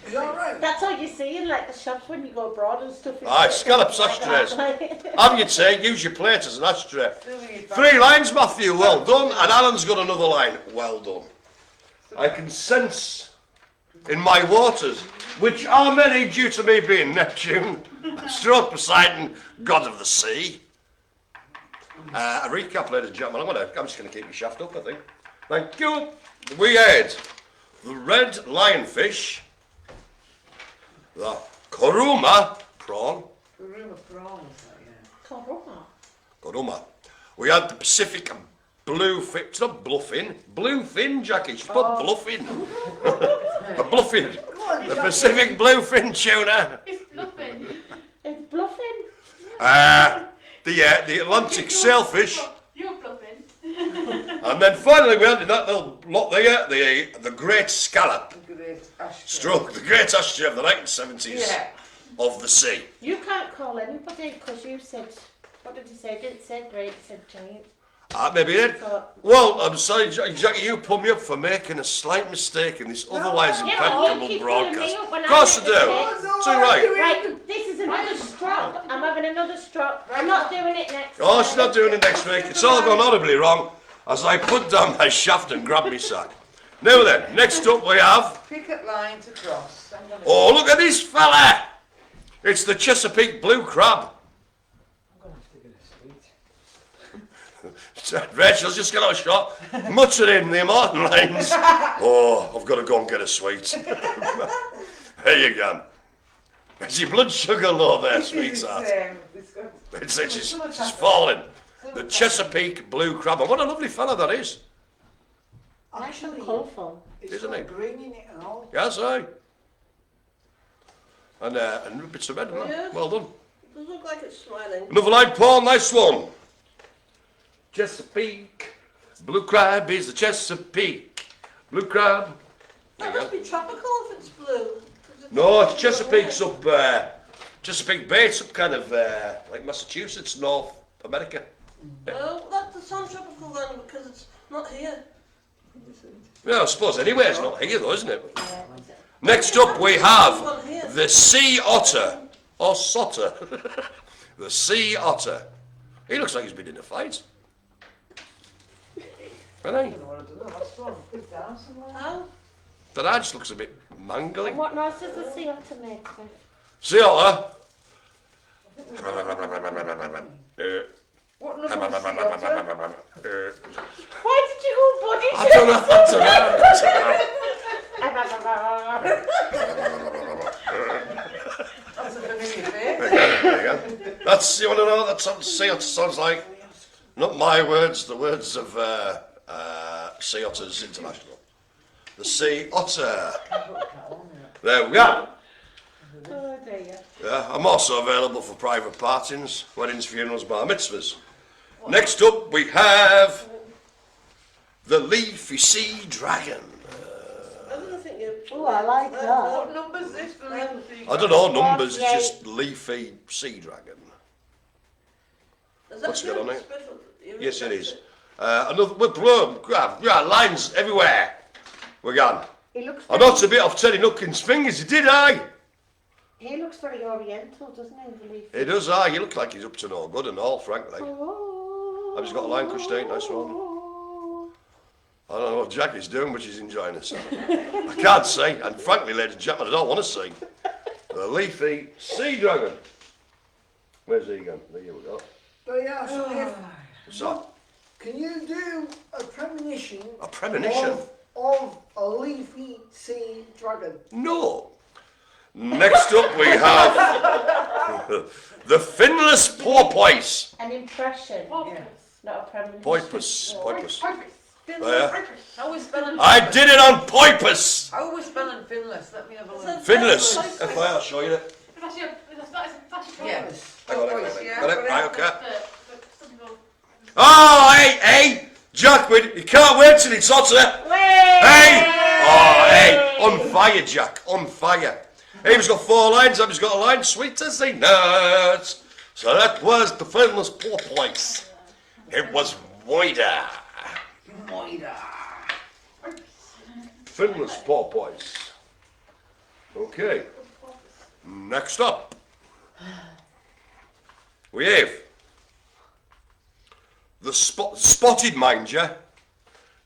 Is that right? That's all you see in like the shops when you go abroad and stuff. Aye, scallops, ashtrays. Have your tea, use your plate as an ashtray. 3 lines, Matthew, well done. And Alan's got another line, well done. I can sense in my waters, which are many due to me being Neptune, stroke Poseidon, god of the sea. A recap, ladies and gentlemen. I'm just going to keep your shaft up, I think. Thank you. We had the red lionfish, the koruma prawn. Koruma prawn, is that, yeah? Koruma. We had the Pacific bluefin. It's not bluffin. Bluefin, Jackie. She's put bluffin. The bluffin. The Pacific bluefin tuna. It's bluffing. It's bluffing. The Atlantic sailfish. You're bluffing. And then finally we had in that little lot there, the great scallop. Stroke, the great ashtray of the 1970s of the sea. You can't call anybody because you said, what did you say? Didn't say great, you said giant. Maybe it. Well, I'm sorry, Jackie, you put me up for making a slight mistake in this otherwise impeccable broadcast. Of course I do. It's all right. Right, this is another strop. I'm having another strop. I'm not doing it next week. Oh, she's not doing it next week. It's all gone horribly wrong as I put down my shaft and grabbed my sack. Now then, next up we have... Picket line to cross. Oh, look at this fella! It's the Chesapeake blue crab. Rachel's just got out a shot, muttering the immortal lines. Oh, I've got to go and get a sweet. There you go. Is your blood sugar low there, sweetheart? She's falling. The Chesapeake blue crab. And what a lovely fella that is. Actually, Colourful. it's Isn't got it? green in it and all. Yes, aye. And bits of red, Yeah. well done. It does look like it's smiling. Another line, Paul, nice one. Chesapeake, blue crab is the Chesapeake, blue crab. That must be tropical if it's blue. No, it's Chesapeake's up, Chesapeake Bay, it's up kind of like Massachusetts, North America. No, that's tropical then because it's not here. Yeah, I suppose anyway, it's not here though, isn't it? Next up we have the sea otter, or sotter. The sea otter. He looks like he's been in a fight. Hasn't he? How? That just looks a bit mangly. And what noise does the sea otter make? Sea otter. What number is the Why did you go body I don't know how to That's a familiar face. There you go. That's, you want to know what that sea otter sounds like? Not my words, the words of Sea Otters International. The sea otter. There we go. Oh dear. Yeah, I'm also available for private partings, weddings, funerals, bar mitzvahs. Next up we have the leafy sea dragon. I don't think you. Oh, I like that. What number's this? I don't know numbers, it's just leafy sea dragon. What's going on here? Yes, it is. Another, lines everywhere. We're gone. He looks I knocked a bit off Teddy Nuckin's fingers, did I? He looks very oriental, doesn't he? The leaf? He does, aye. You look like he's up to no good and all, frankly. Oh. I've just got a line crushed out, nice one. I don't know what Jackie's doing, but she's enjoying herself. I can't see, and frankly, ladies and gentlemen, I don't want to see. The leafy sea dragon. Where's he gone? There we go. But yeah, Spiff, So, can you do a premonition? a premonition? Of a leafy sea dragon? No. Next up we have the finless porpoise. An impression, Porpoise. not a premonition. Porpoise. Porpoise. There. How are we spelling? I did it on porpoise. How are we spelling finless? Let me have a look. Finless. I'll show you it. That's your Yes. Hang on, Porpoise, yeah. got it? got Right, it. okay. Some people. Oh, hey, Jack, you can't wait till it's hotter. Hey! Oh, hey, on fire, Jack, on fire. Abe's got 4 lines, I've got a line, sweet as the nuts. So that was the finless porpoise. It was wider. Finless porpoise. Okay. Next up, we have the spotted, mind you,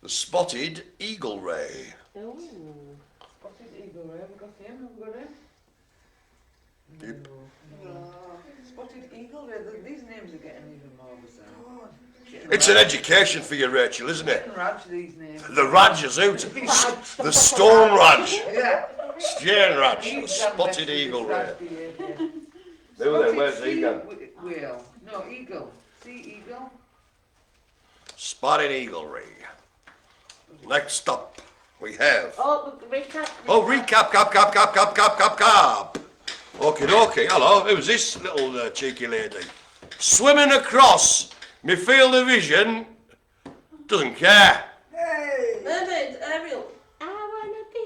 the spotted eagle ray. Spotted eagle ray. Have we got him? Have we got him? Yep. No. Spotted eagle ray. These names are getting even more bizarre. It's an education for you, Rachel, isn't it? Raj, these names. The Raj is out. The stone Raj. Yeah. Stone Raj. The spotted eagle ray. There, where's the eagle? Whale. No, eagle. Sea eagle. Spotted eagle ray. Next up, we have. Oh, recap. Oh, recap, cap. Okay. Hello, who's this little cheeky lady? Swimming across my field of vision. Doesn't care. Hey! Mermaid, Ariel. I wanna be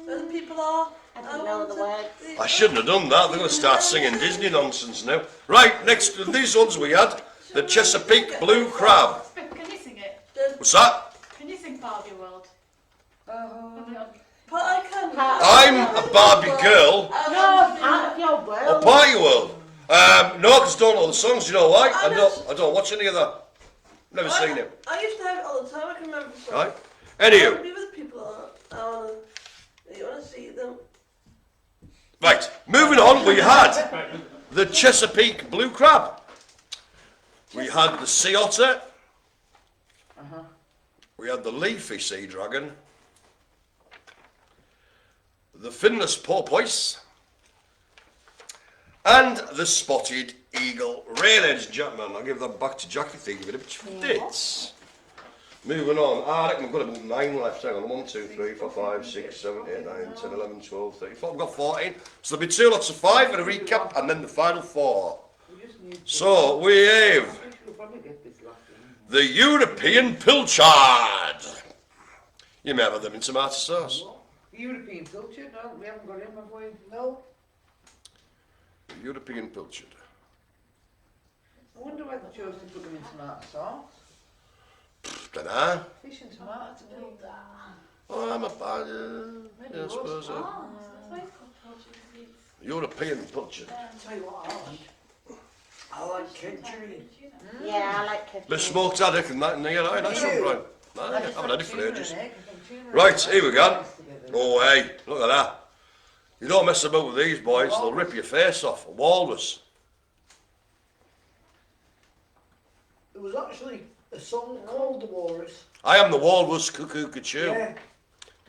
Where the wherever. people are. I don't know the words. I shouldn't have done that. They're going to start singing Disney nonsense now. Right, next to these ones we had the Chesapeake Blue Crab. Spiff, can you sing it? What's that? Can you sing Barbie World? But I can. I'm a Barbie girl. No, part of your Or world. Party World. No, because I don't know the songs. You know why? I don't watch any of that. Never seen it. I used to have it all the time. I can remember the song. Right. I Anywho, wanna be with people. You want to see them? right. Moving on, we had the Chesapeake Blue Crab. We had the Sea Otter. We had the Leafy Sea Dragon. The Finless Porpoise. And the Spotted Eagle Ray, ladies and gentlemen. I'll give that back to Jackie. Think of it a bit for this. Moving on. I reckon we've got about 9 left. Hang on. 1, 2, 3, 4, 5, 6, 7, 8, 9, 10, 11, 12, 13, 14. We've got 14. So there'll be 2 lots of 5 and a recap, and then the final 4. So we have the European Pilchard. You may have had them in tomato sauce. European culture? No, we haven't got him, have we? No. European Pilchard. I wonder why they chose to put them in tomato sauce. Dunno. Fish and tomato. Oh, I'm a bad. Yeah, I suppose. Oh, that's why it's called Portuguese. European Pilchard. Tell you what I like kedgeree. Yeah, I like it. The smoked haddock and that in there, right? Nice one, Brian. No, I haven't had it for ages. Right, here we go. Oh, hey, look at that. You don't mess about with these boys, they'll rip your face off. A walrus. There was actually a song called The Walrus. I am the walrus, cuckoo, cuckoo. Yeah.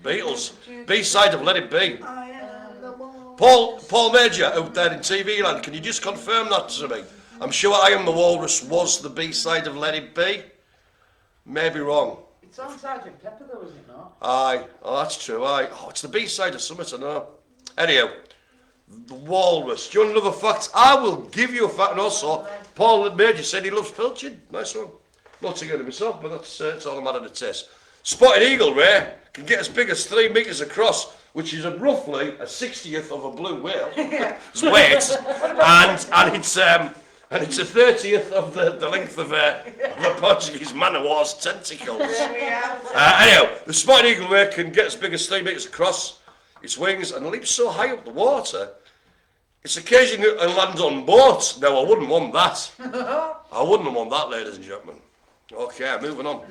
Beatles. B-side of Let It Be. I am the walrus. Paul Major out there in TV land, can you just confirm that to me? I'm sure I Am the Walrus was the B-side of Let It Be. Maybe wrong. It's on Sergeant Pepper though, is it not? Aye, oh that's true, aye. Oh, it's the B-side of Summit, I know. Anyhow, the walrus. Do you want another fact? I will give you a fact, and also, Paul Major said he loves pilchard. Nice one. Not to get it myself, but that's all a matter of taste. Spotted eagle ray can get as big as 3 metres across, which is roughly a 60th of a blue whale. It's weight, and it's a 30th of the length of the Portuguese man of war's tentacles. Anyhow, the spotted eagle ray can get as big as 3 metres across its wings and leap so high up the water, it's occasionally land on boats. Now, I wouldn't want that. I wouldn't want that, ladies and gentlemen. Okay, moving on.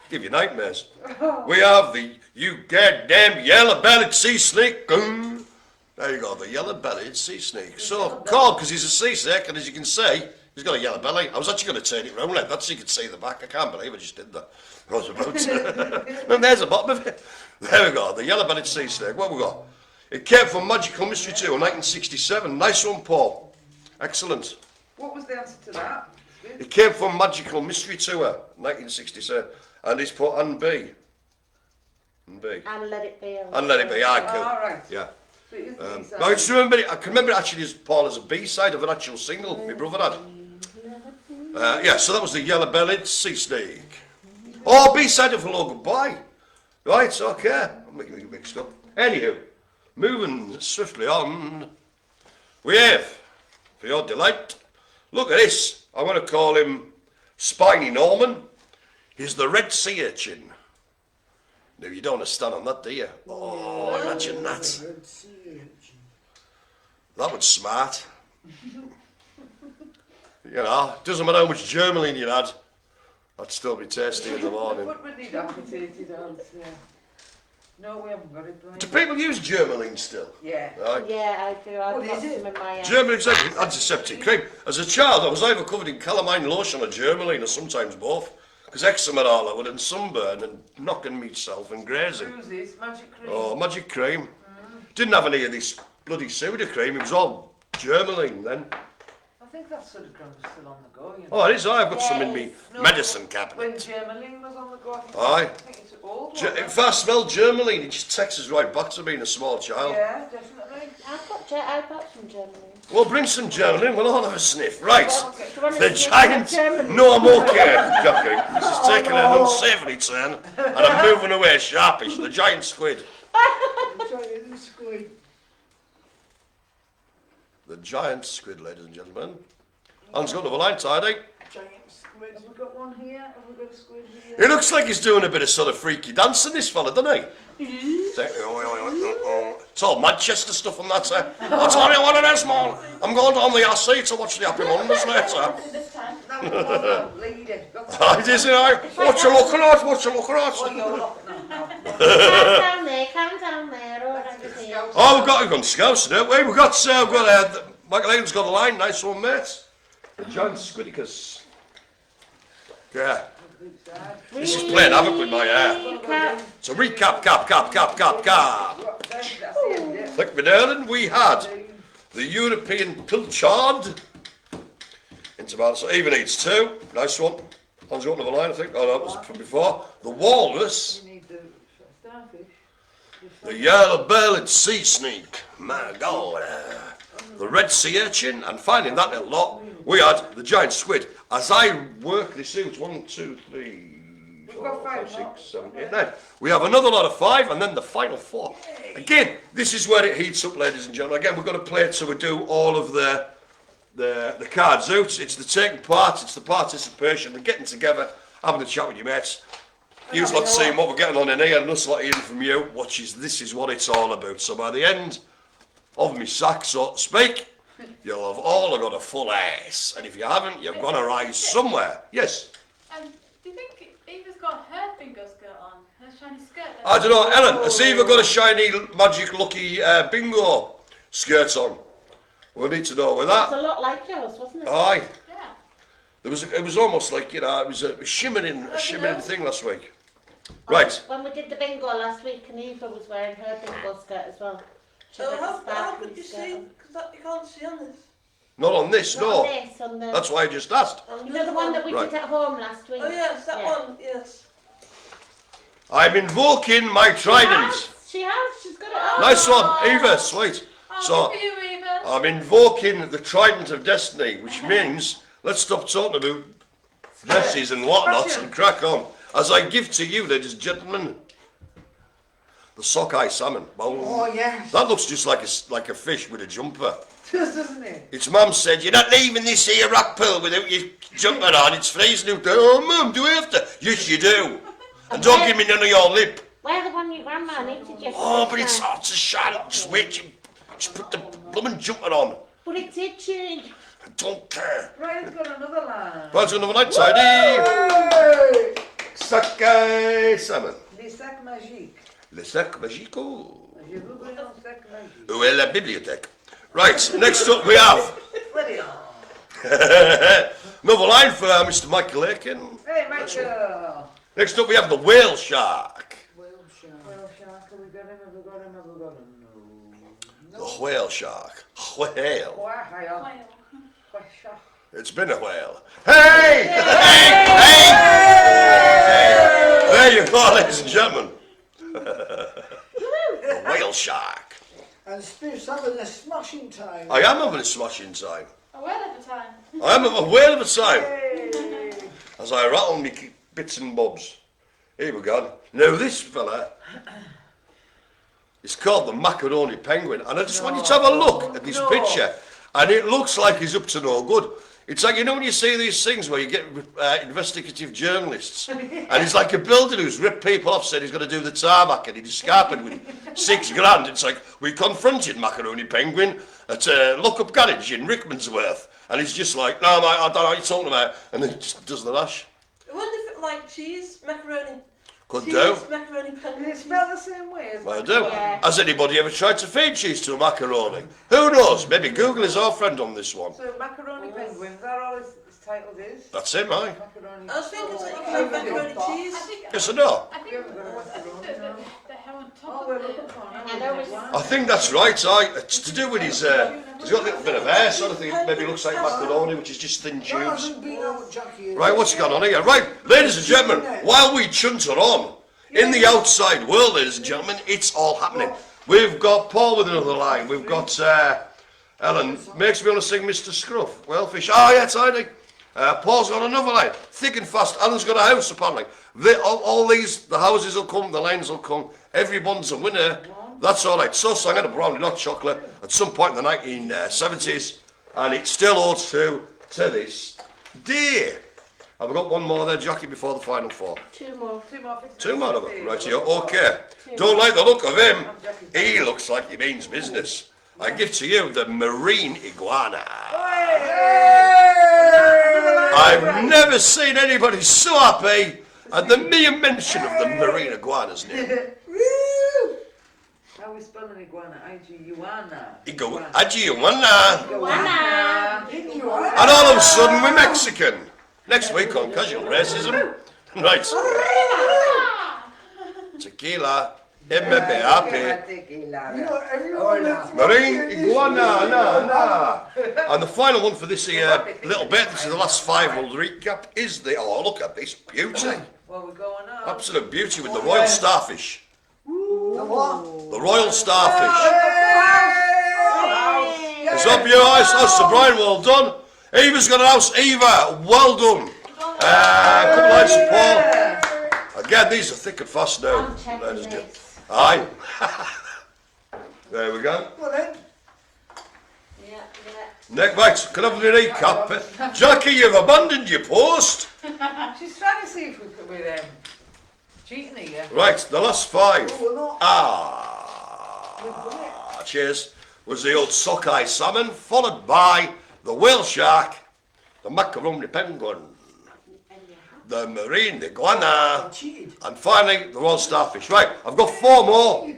Give you nightmares. We have the you goddamn yellow-bellied sea snake. There you go, the yellow-bellied sea snake. So called because he's a sea snake, and as you can see, he's got a yellow belly. I was actually going to turn it round like that so you could see the back. I can't believe I just did that. I was about to. And there's the bottom of it. There we go, the yellow-bellied sea snake. What have we got? It came from Magical Mystery Tour, 1967. Nice one, Paul. Excellent. What was the answer to that? It came from Magical Mystery Tour, 1967. And it's put on B. And B. And let it be. And let it be, I could. All right. Yeah. So it is the B-side. I just remember it, I can remember it actually as Paul as a B-side of an actual single my brother had. Yeah, so that was the yellow-bellied sea snake. Oh, B-side of Hello Goodbye. Right, okay. I'm making it mixed up. Anywho, moving swiftly on, we have, for your delight, look at this. I'm going to call him Spiny Norman. He's the red sea urchin. Now, you don't want to stand on that, do you? Oh, imagine that. That was smart. You know, doesn't matter how much germaline you had, I'd still be tasty in the morning. What would need appetited on? Yeah. No, we haven't got it. Do people use germaline still? Yeah. Right. Yeah, I do. I've What got is it? some in my house. Germaline's antiseptic cream. As a child, I was either covered in calamine lotion or germaline, or sometimes both. Because eczema all over and sunburn and knocking myself and grazing. Who's this? Magic cream? Oh, magic cream. Didn't have any of this bloody soda cream, it was all germaline then. I think that sort of cream was still on the go, you know. Oh, it is, I've got some in me No, medicine When cabinet. Germaline was on the go, Aye. I think it's old one. If I smell germaline, it just takes us right back to being a small child. Yeah, definitely. I've got some Germany. Well, bring some germaline, we'll all have a sniff. Right. Do you want The to sniff giant. some Germany? No, I'm okay, Jacki. This is taking an unsavoury turn, and I'm moving away sharpish. The giant squid. Giant squid. The giant squid, ladies and gentlemen. Hans got another line tidy. Giant squid. Have we got one here? Have we got a squid here? He looks like he's doing a bit of sort of freaky dancing, this fella, doesn't he? It's all Manchester stuff on that, sir. I'll tell you what it is, man. I'm going down the RC to watch the Happy Mondays later. This time. No, lady. It is, you know. What you looking at? What you looking Oh, at? you're not. No. Calm down there, all right, here. Oh, we've got Scouts, don't we? We've got Michael Hayden's got the line. Nice one, mate. The giant squidicus. Yeah. This is playing havoc with my hair. So recap, cap. That's it, yeah. Like Madeleine, we had the European pilchard. Into about, so even eats two. Nice one. Hans got another line, I think. Oh, no, that was from before. The walrus. You need the starfish. The yellow-bellied sea snake. My God. The red sea urchin. And finally, that little lot, we had the giant squid. As I work this out, 1, 2, 3, 4, 5, 6, 7, 8, 9. We have another lot of 5, and then the final 4. Again, this is where it heats up, ladies and gentlemen. Again, we've got to play it so we do all of the cards out. It's the taking part, it's the participation, the getting together, having a chat with your mates. You lot seeing what we're getting on in here, and us lot hearing from you, this is what it's all about. So by the end of me sack, so to speak, you'll have all got a full ass. And if you haven't, you're going to rise somewhere. Yes? Do you think Eva's got her bingo skirt on? Her shiny skirt? I don't know, Ellen, has Eva got a shiny, magic, lucky bingo skirt on? We'll need to know with It's that. a lot like yours, wasn't it? Aye. Yeah. It was almost like, it was a shimmering thing last week. Right. When we did the bingo last week, and Eva was wearing her bingo skirt as well. She So had a how sparkly could you skirt see? on. Because you can't see on this. Not on this, Not no. on this, on the... That's why I just asked. You know the one that we Right. did at home last week? Oh yes, that one, yes. I'm invoking my trident. She has, she's got it on. Nice one, Eva, sweet. Oh, So, good for you, Eva. I'm invoking the trident of destiny, which means let's stop talking about dresses and whatnots and crack on. As I give to you, ladies and gentlemen, the sockeye salmon. Oh, yes. That looks just like a fish with a jumper. Doesn't it? Its mum said, "You're not leaving this here rock pool without your jumper on. It's freezing out there." Oh, mum, do we have to? Yes, you do. And don't give me none of your lip. Wear the one your grandma knitted yesterday. Oh, but it's hot to shine. Just wait. Just put the blooming jumper on. But it's itching. I don't care. Brian's got another line. Well, it's another night tidy. Hey! Sockeye salmon. Les sacs magiques. Le sac magico. Où est la bibliothèque? Right, next up we have another line for Mr. Michael Aiken. Hey, Michael. Next up we have the whale shark. Well, Shark, have we got him? Have we got him? Have we got him? No. The whale shark. Whale. Whale. It's been a whale. Hey! Hey! There you go, ladies and gentlemen. The whale shark. And Spiff's having a smashing time. I am having a smashing time. A whale at a time. I am having a whale of a time. As I rattle me bits and bobs. Here we go. Now this fella is called the macaroni penguin, and I just want you to have a look at this picture, and it looks like he's up to no good. It's like, you know when you see these things where you get investigative journalists, and he's like a builder who's ripped people off, said he's going to do the tarmac, and he's escaping with £6,000. It's like, we confronted Macaroni Penguin at Look-Up Garage in Rickmansworth, and he's just like, no mate, I don't know what you're talking about, and then just does the lash. I wonder if it like cheese, macaroni. Could cheese, do. macaroni Does it penguin. smell the same way as Well, I do. Yeah. Has anybody ever tried to feed cheese to a macaroni? Who knows? Maybe Google is our friend on this one. So Macaroni Penguin, is that all his title is? That's it, mate. Macaroni. I was thinking that you can have macaroni cheese. I think, Yes or no? I think, Yeah, we've got a macaroni that now. the hell on Oh, top we're of looking it. for now. I know it's- I think that's right. It's to do with his. He's got a little bit of hair, so I think it maybe looks like macaroni, which is just thin That tubes. hasn't been out, Jackie. Right, what's going on here? Right, ladies and gentlemen, while we chunter on, in the outside world, ladies and gentlemen, it's all happening. We've got Paul with another line. We've got Ellen. Makes me want to sing Mr. Scruff. Well, fish. Oh, yeah, tidy. Paul's got another line. Thick and fast. Alan's got a house, apparently. All these, the houses will come, the lines will come. Everyone's a winner. That's all right. So sang at a brownie, not chocolate, at some point in the 1970s. And it still holds true to this day. Have we got one more there, Jackie, before the final four? Two more. Two more of them. Right here. Okay. Don't like the look of him. He looks like he means business. I give to you the marine iguana. I've never seen anybody so happy at the mere mention of the marine iguana's name. How are we spelling iguana? I-G-U-A-N-A. Iguana. And all of a sudden we're Mexican. Next week on Casual Racism. Right. Tequila. MBAP. You know, everyone that's Marine iguana. And the final one for this little bit, this is the last five we'll recap, is the, oh look at this beauty. Well, we're going on. Absolute beauty with the royal starfish. the what? The royal starfish. It's up your eyes, Mr. Brian, well done. Eva's got a house, Eva, well done. Couple lines of Paul. Again, these are thick and fast now. I'm checking this. Aye. There we go. Well then, Yeah. Next, right, can I have a recap? Jackie, you've abandoned your post. She's trying to see if we're cheating here. Right, the last five. we're not. Cheers. Was the old sockeye salmon, followed by the whale shark, the macaroni penguin, the marine iguana, Cheated. and finally the royal starfish. Right, I've got four more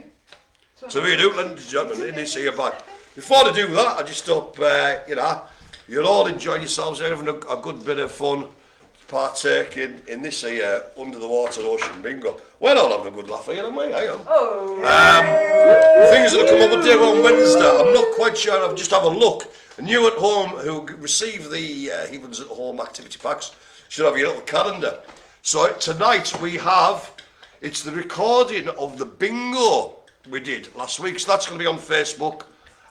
to read out, ladies and gentlemen, in this here bag. Before I do that, I just hope, you'll all enjoy yourselves, having a good bit of fun, partaking in this here under the water ocean bingo. We're all having a good laugh here, aren't we? I am. Things that come up with on Wednesday, I'm not quite sure, I'll just have a look. And you at home who receive the Heathlands at Home activity packs should have your little calendar. So tonight we have, it's the recording of the bingo we did last week. So that's going to be on Facebook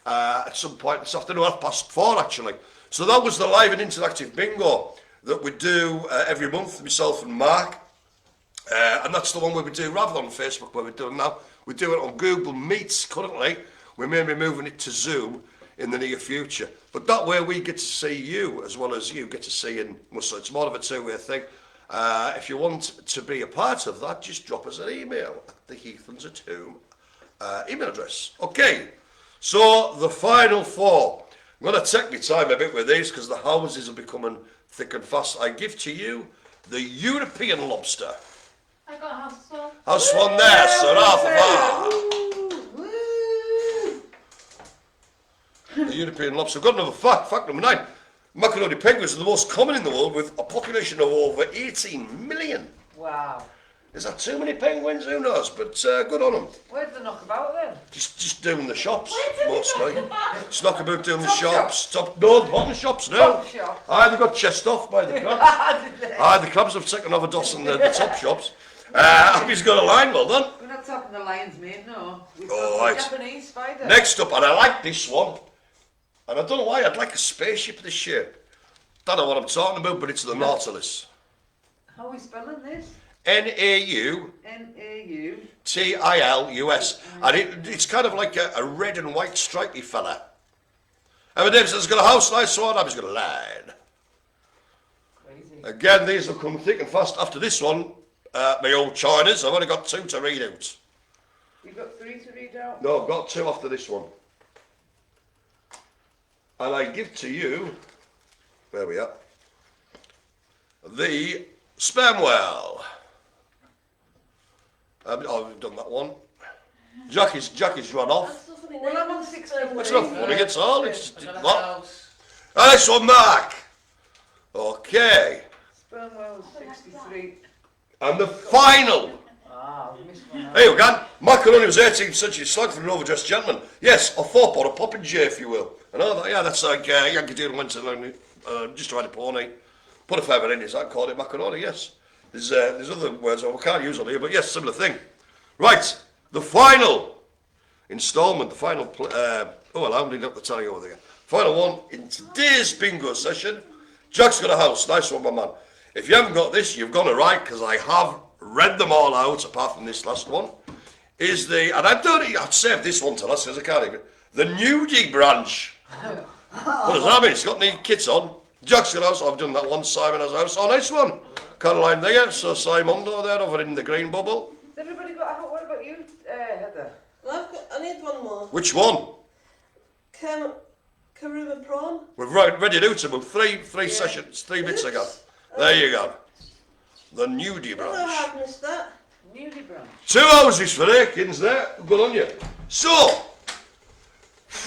at some point this afternoon, 4:30 actually. So that was the live and interactive bingo that we do every month, myself and Mark. And that's the one where we do, rather than on Facebook where we're doing now, we do it on Google Meets currently. We may be moving it to Zoom in the near future. But that way we get to see you as well as you get to see in so it's more of a two-way thing. If you want to be a part of that, just drop us an email at the Heathlands at Home email address. Okay, so the final four. I'm going to take my time a bit with these because the houses are becoming thick and fast. I give to you the European lobster. I got a house as well. House one there, Sir Arthur. The European lobster. I've got another fact. Fact number 9. Macaroni penguins are the most common in the world with a population of over 18 million. Wow. Is that too many penguins? Who knows? But good on them. Where'd they knock about then? Just doing the shops, mostly. It's not about doing the shops. No, the bottom shops now. Top shop. Aye, they got chest off by the crabs. Aye, the crabs have taken over Doss and the top shops. Abby's got a line, well done. We're not talking the lion's mane, no. We've Oh, got right. the Japanese spider. Next up, and I like this one. And I don't know why, I'd like a spaceship this shape. Don't know what I'm talking about, but it's the Nautilus. How are we spelling this? Nautilus. N-A-U. And it's kind of like a red and white stripy fella. And Dave says, got a house, nice one, I've got a line. Crazy. Again, these will come thick and fast. After this one, my old Chinas, I've only got 2 to read out. You've got 3 to read out? No, I've got 2 after this one. And I give to you, there we are, the sperm whale. I've done that one. Jacki's run off. That's so funny. Well, I'm on 16. It's not funny at all. It's I got a what? house. Nice one, Mark. Okay. Sperm whale 63. And the final. Ah, we missed one. Here we go. Macaroni was 18th century slang for an overdressed gentleman. Yes, a fop or a popinjay, if you will. I know that, yeah, that's like Yankee Doodle went to just to ride a pony. Put a feather in his hand, called it macaroni, yes. There's other words we can't use on here, but yes, similar thing. Right, the final instalment, the final, I'm leading up the telly over there. Final one in today's bingo session. Jack's got a house, nice one, my man. If you haven't got this, you've gone right, because I have read them all out, apart from this last one. Is the, and I'd save this one to last, because I can't even, the nudie branch. What does that mean? It's got any kits on. Jack's got a house, I've done that one, Simon has a house. Oh, nice one. Caroline there, so Simondo there over in the green bubble. Has everybody got a house? What about you, Heather? Well, I need one more. Which one? Karuma prawn. We've read it out about three sessions, 3 bits ago. There you go. The nudie I don't know branch. how I've missed that. Newly branch. 2 houses for Akins there. Good on you. So,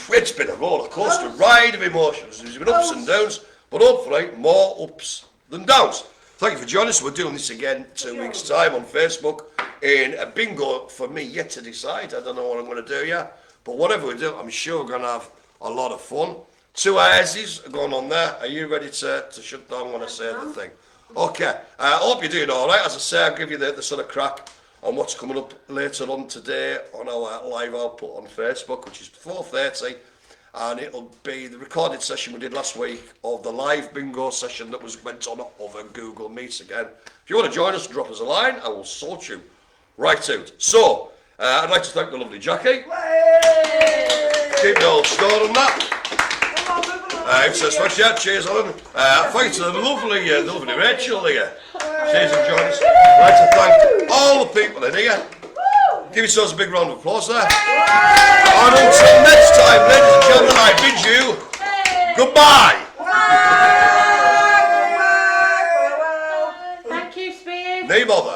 it's been a roller coaster ride of emotions. There's been ups and downs, but hopefully more ups than downs. Thank you for joining us. We're doing this again 2 weeks' time on Facebook in a bingo for me yet to decide. I don't know what I'm going to do yet, but whatever we do, I'm sure we're going to have a lot of fun. 2 Aussies are going on there. Are you ready to shut down when I say the thing? Okay. I hope you're doing all right. As I say, I'll give you the sort of crack on what's coming up later on today on our live output on Facebook, which is 4:30, and it'll be the recorded session we did last week of the live bingo session that went on over Google Meet again. If you want to join us, drop us a line. I will sort you right out. So, I'd like to thank the lovely Jacki. Keep the old score on that. So much, yeah, cheers, Alan. Thanks to the lovely Rachel here. Cheers and join us. I'd like to thank all the people in here. Give yourselves a big round of applause there. And until next time, ladies and gentlemen, I bid you goodbye. Thank you, Spiff. No bother.